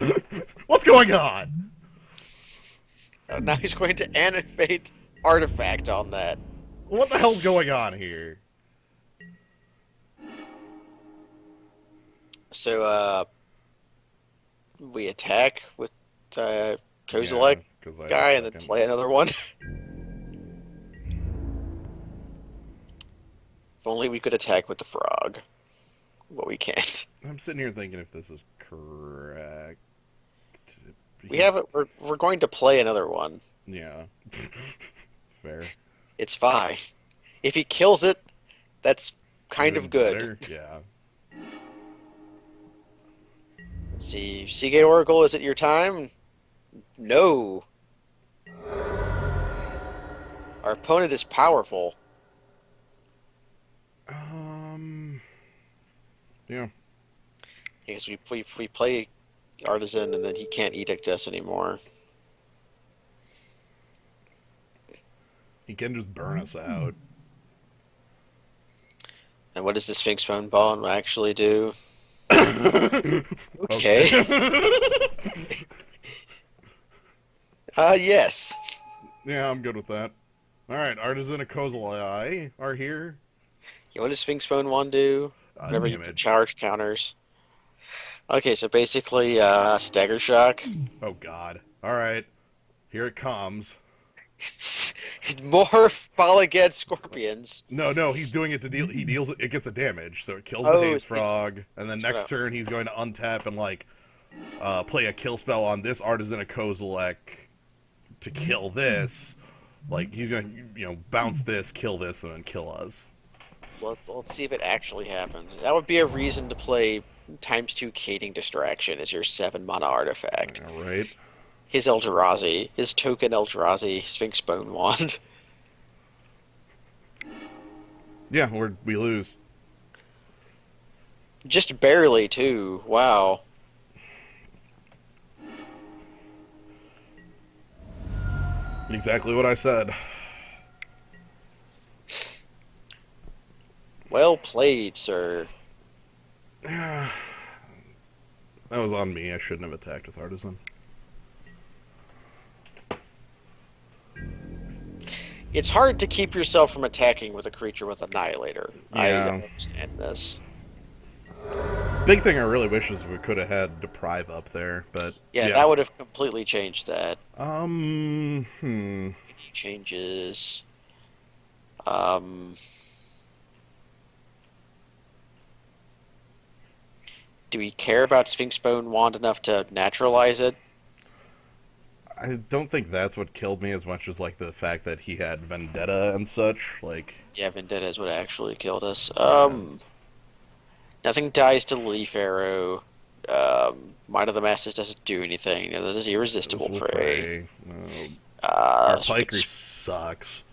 What's going on? Now he's going to animate Artifact on that. What the hell's going on here? So, we attack with Kozilek guy and then play another one. If only we could attack with the frog. But we can't. I'm sitting here thinking if this is correct. We have it. We're going to play another one. Yeah. Fair. It's fine. If he kills it, that's kind of good. Better? Yeah. Let's see, Seagate Oracle, is it your time? No. Our opponent is powerful. Yeah. Because we play Artisan and then he can't edict us anymore. He can just burn us out. And what does the Sphinx Bone Ball actually do? Okay. Yes. Yeah, I'm good with that. Alright, Artisan and Kozilek are here. Yeah, what does Sphinx Bone Wand do? Whenever you Damage. charge counters. Okay, so basically, Stagger Shock. Oh God! All right, here it comes. More Polygon Scorpions. No, no, he's doing it to deal. He deals. It gets a damage, so it kills the Oh, haze frog, and then he's next gonna. turn he's going to untap and like play a kill spell on this Artisan of Kozilek to kill this. Like he's gonna bounce this, kill this, and then kill us. Let's see if it actually happens. That would be a reason to play ×2 Cating Distraction as your 7 mana artifact. All right. His Eldrazi, his token Eldrazi Sphinx Bone Wand. Yeah, we lose. Just barely, too. Wow. Exactly what I said. Well played, sir. That was on me. I shouldn't have attacked with Artisan. It's hard to keep yourself from attacking with a creature with Annihilator. I Yeah. understand this. Big thing I really wish is we could have had Deprive up there, but Yeah, yeah. that would have completely changed that. Hmm. Any changes? Um, do we care about Sphinx Bone Wand enough to naturalize it? I don't think that's what killed me as much as like the fact that he had Vendetta and such. Like, Yeah, Vendetta is what actually killed us. yeah, Nothing dies to Leaf Arrow. Might of the Masses doesn't do anything. That is irresistible Will prey. Prey. Our Piker Sphinx. sucks.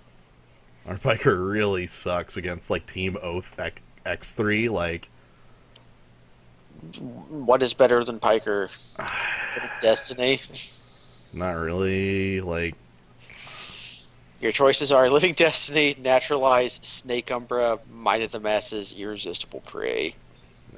Our Piker really sucks against like Team Oath X3. Like, What is better than Piker? Destiny. not really. Like, Your choices are Living Destiny, Naturalize, Snake Umbra, Might of the Masses, Irresistible Prey.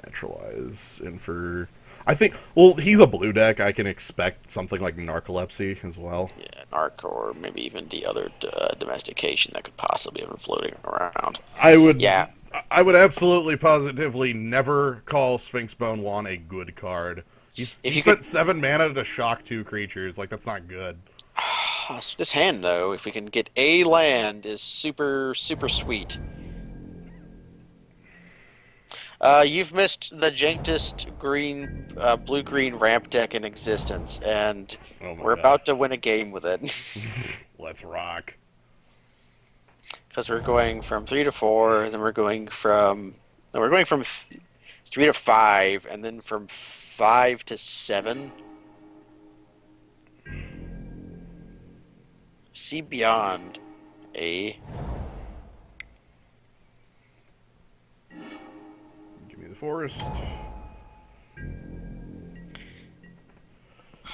naturalize and for. I think. Well, he's a blue deck. I can expect something like Narcolepsy as well. Yeah, Narc, or maybe even the other domestication that could possibly have been floating around. I would. Yeah, I would absolutely positively never call Sphinx Bone Juan a good card. if He you spent could. 7 mana to shock 2 creatures. Like, that's not good. This hand, though, if we can get a land, is super, super sweet. You've missed the jankest blue-green ramp deck in existence, and Oh my we're god. about to win a game with it. Let's rock. Because we're going from 3 to 4, and then we're going from 3 to 5, and then from 5 to 7. See beyond, eh? Give me the forest.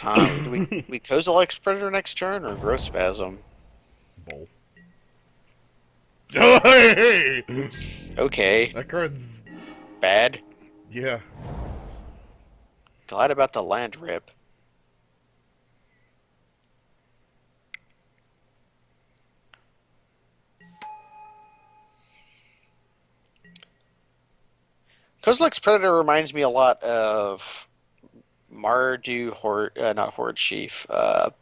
Do we Kozilek's Predator next turn or Growth Spasm? Both. Oh, hey, hey! Okay, That card's. bad. Yeah. Glad about the land rip. Kozilek's Predator reminds me a lot of Mardu Horde, not Horde Chief. The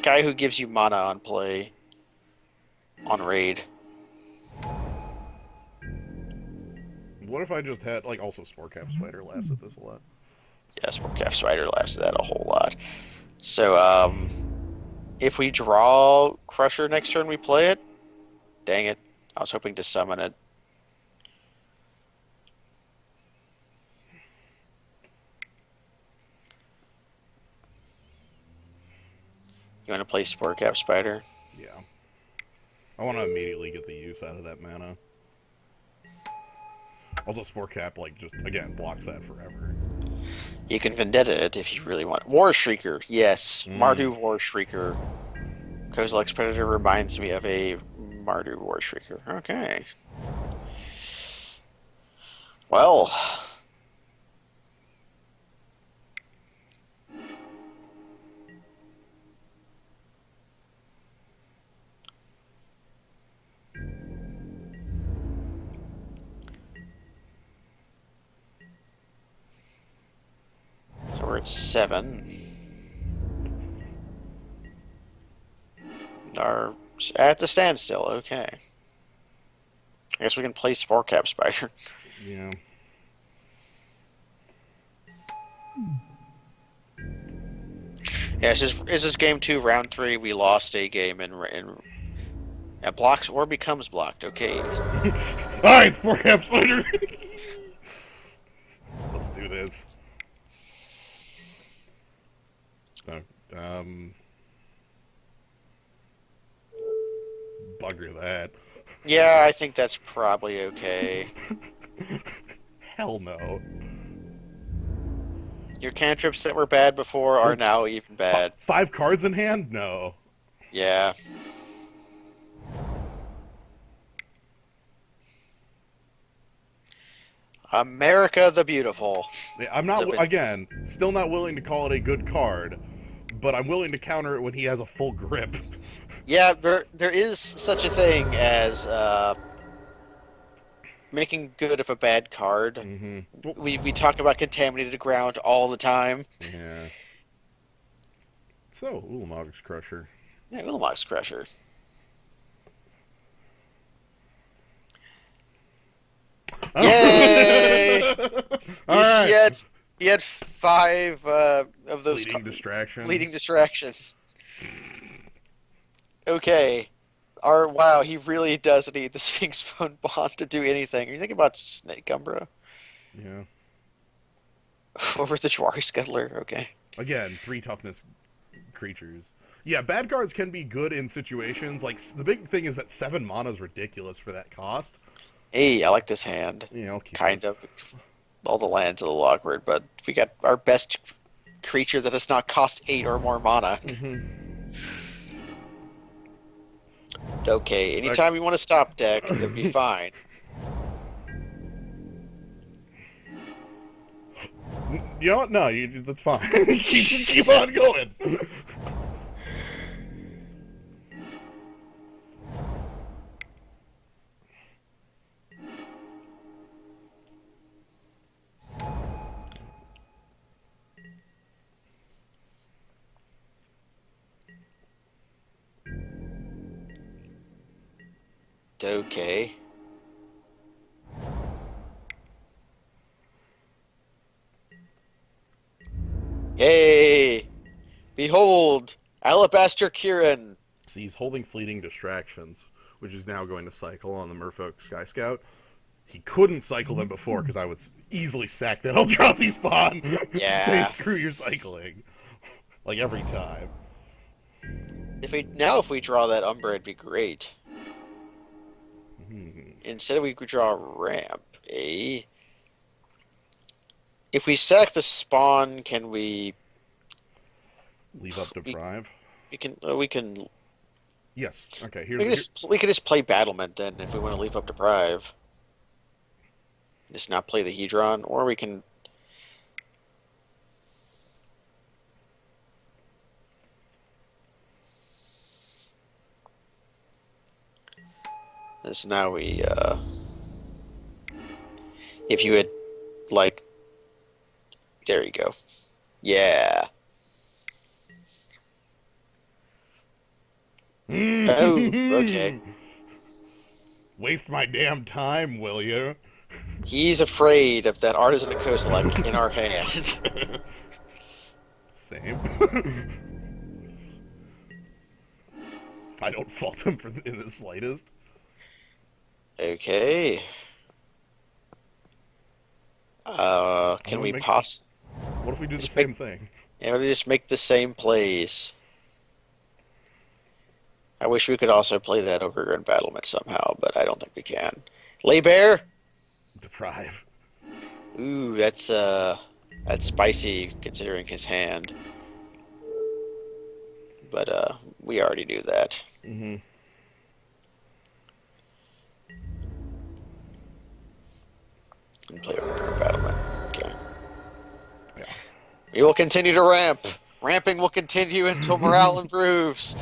guy who gives you mana on play, on raid. What if I just had. Like, also Sporecap Spider laughs at this a lot. Yeah, Sportcraft Spider laughs at that a whole lot. So, if we draw Crusher next turn we play it, dang it. I was hoping to summon it. You want to play Sportcap Spider? Yeah. I want to immediately get the use out of that mana. Also, Sporecap, like, just, again, blocks that forever. You can Vendetta it if you really want. War Shrieker, yes. Mardu War Shrieker. Kozilek's Predator reminds me of a Mardu War Shrieker. Okay. Well, We're at 7. Are at the standstill. Okay. I guess we can play Spore Cap Spider. Yeah. Yeah, it's just game 2, round 3. We lost a game and blocks or becomes blocked. Okay. Alright, Spore Cap Spider! Let's do this. No, bugger that. Yeah, I think that's probably okay. Hell no. Your cantrips that were bad before are now even bad. 5 cards in hand? No. Yeah. America the Beautiful. I'm not, again, still not willing to call it a good card, but I'm willing to counter it when he has a full grip. Yeah, there is such a thing as making good of a bad card. Mm-hmm. We talk about contaminated ground all the time. Yeah. So, Ulamog's Crusher. Yeah, Ulamog's Crusher. Oh. Yay! All right. He had 5 of those Fleeting distractions. Fleeting distractions. Okay. Wow, he really does need the Sphinx Bone Bond to do anything. Are you thinking about Snake Umbra? Yeah. Over the Jawari Scuttler, okay. Again, 3 toughness creatures. Yeah, bad cards can be good in situations. Like, the big thing is that 7 mana is ridiculous for that cost. Hey, I like this hand. Yeah, I'll keep Kind this. of. All the lands are a little awkward, but we got our best creature that does not cost 8 or more mana. Mm-hmm. Okay, anytime you want to stop deck, that'd be fine. You know what? No, that's fine. keep on going. Okay. Hey! Behold! Alabaster Kieran! See, he's holding Fleeting Distractions, which is now going to cycle on the Merfolk Sky Scout. He couldn't cycle them before because I would easily sack that Eldrazi spawn to say screw your cycling. Like every time. If we draw that Umbra, it'd be great. Instead, we could draw a ramp. Eh? If we sack the spawn, can we leave up Deprive? We can. Yes. Okay. We can just play Battlement then if we want to leave up Deprive. Just not play the Hedron, or we can. So now we, if you had, like, there you go. Yeah. Oh, okay. Waste my damn time, will you? He's afraid of that Artisan of Kozilek in our hand. Same. I don't fault him in the slightest. Okay. Can we pass? What if we do the same thing? Yeah, we just make the same plays. I wish we could also play that Overgrown Battlement somehow, but I don't think we can. Lay Bear? Deprive. Ooh, that's spicy considering his hand. But we already do that. Mm-hmm. And play Overgrown Battlement. Okay. Yeah. We will continue to ramp. Ramping will continue until morale improves.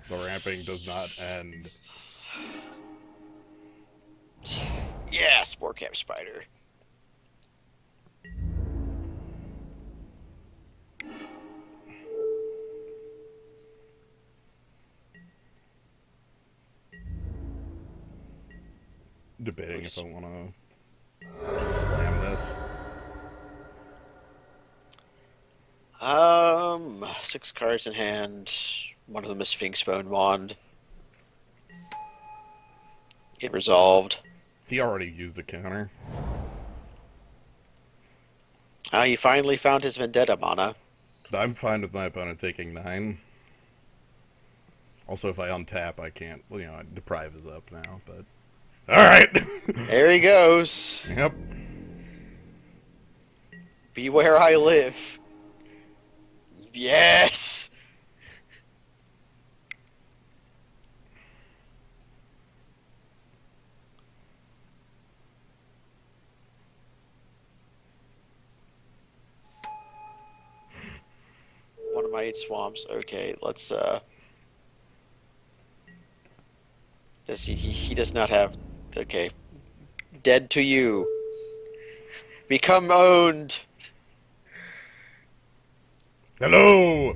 The ramping does not end. Yeah, Spore Cap Spider. debating if I want to just slam this. 6 cards in hand. One of them is Sphinx Bone Wand. Get resolved. He already used a counter. He finally found his Vendetta mana. I'm fine with my opponent taking 9. Also, if I untap, I can't. Well, Deprive is up now, but all right. There he goes. Yep. Be where I live. Yes. One of my 8 swamps. Okay, let's does he does not have okay. Dead to you. Become owned. Hello.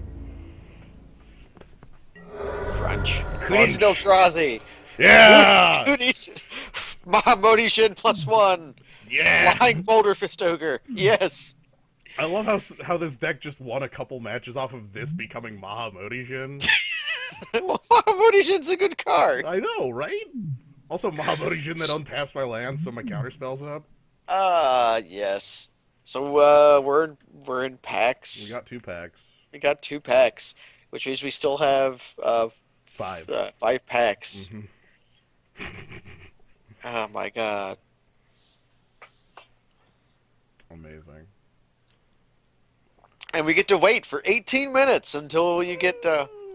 Crunch. Who needs an Eldrazi? Yeah. Who needs Mahamodi Shin +1? Yeah. Flying Boulder Fist Ogre. Yes. I love how this deck just won a couple matches off of this becoming Mahamodi-Jin. Well, Mahamodi Shin's a good card. I know, right? Also, Mahamodi-Jin that untaps my lands, so my counterspell's up. Yes. So we're in packs. We got 2 packs. We got 2 packs, which means we still have 5. 5 packs. Mm-hmm. Oh my god. Amazing. And we get to wait for 18 minutes until you get.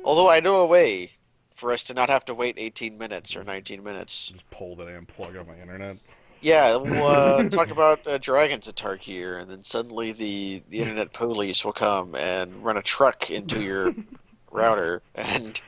Although I know a way for us to not have to wait 18 minutes or 19 minutes. Just pull the damn plug on my internet. Yeah, we'll talk about dragons at Tarkir, and then suddenly the internet police will come and run a truck into your router, and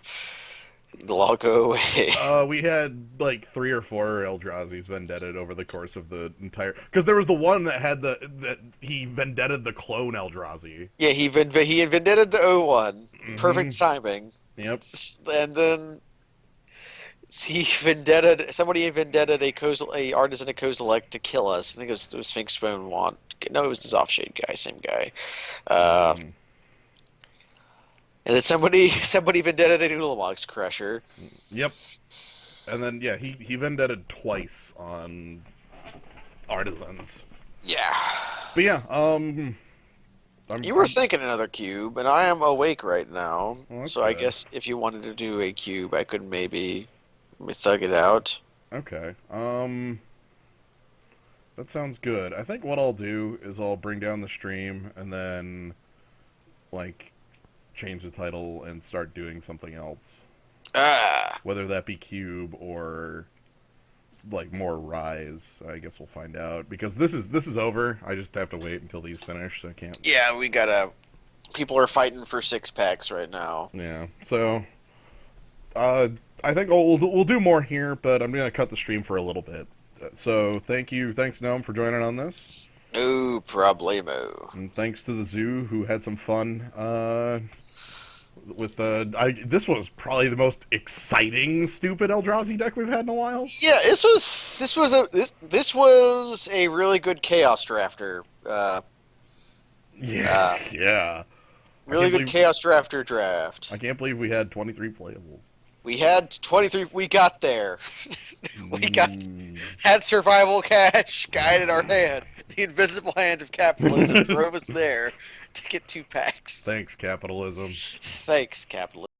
they'll all go away. We had like 3 or 4 Eldrazi's vendetted over the course of the entire. Because there was the one that had that he vendetted the clone Eldrazi. Yeah, he had vendetted the O1. Mm-hmm. Perfect timing. Yep. And then somebody vendetted a artisan at Kozilek to kill us. I think it was Sphinx Bone Wand. No, it was this Offshade guy, same guy. And then somebody vendetted a Noodlemox Crusher. Yep. And then he vendetted twice on artisans. Yeah. But yeah, you were thinking another cube, and I am awake right now. Well, so I good. guess if you wanted to do a cube, I could maybe thug it out. Okay. That sounds good. I think what I'll do is I'll bring down the stream and then like change the title and start doing something else. Whether that be cube or like more Rise, I guess we'll find out. Because this is over. I just have to wait until these finish, so I can't. Yeah, we gotta. People are fighting for 6 packs right now. Yeah. So, I think we'll do more here, but I'm gonna cut the stream for a little bit. So thanks Gnome for joining on this. No problemo. And thanks to the zoo who had some fun. With this was probably the most exciting stupid Eldrazi deck we've had in a while. Yeah, this was a really good Chaos Drafter. Yeah. Really good Chaos Drafter draft. I can't believe we had 23 playables. We had 23. We got there. Had survival cash, guide in our hand. The invisible hand of capitalism drove us there to get 2 packs. Thanks, capitalism. Thanks, capitalism.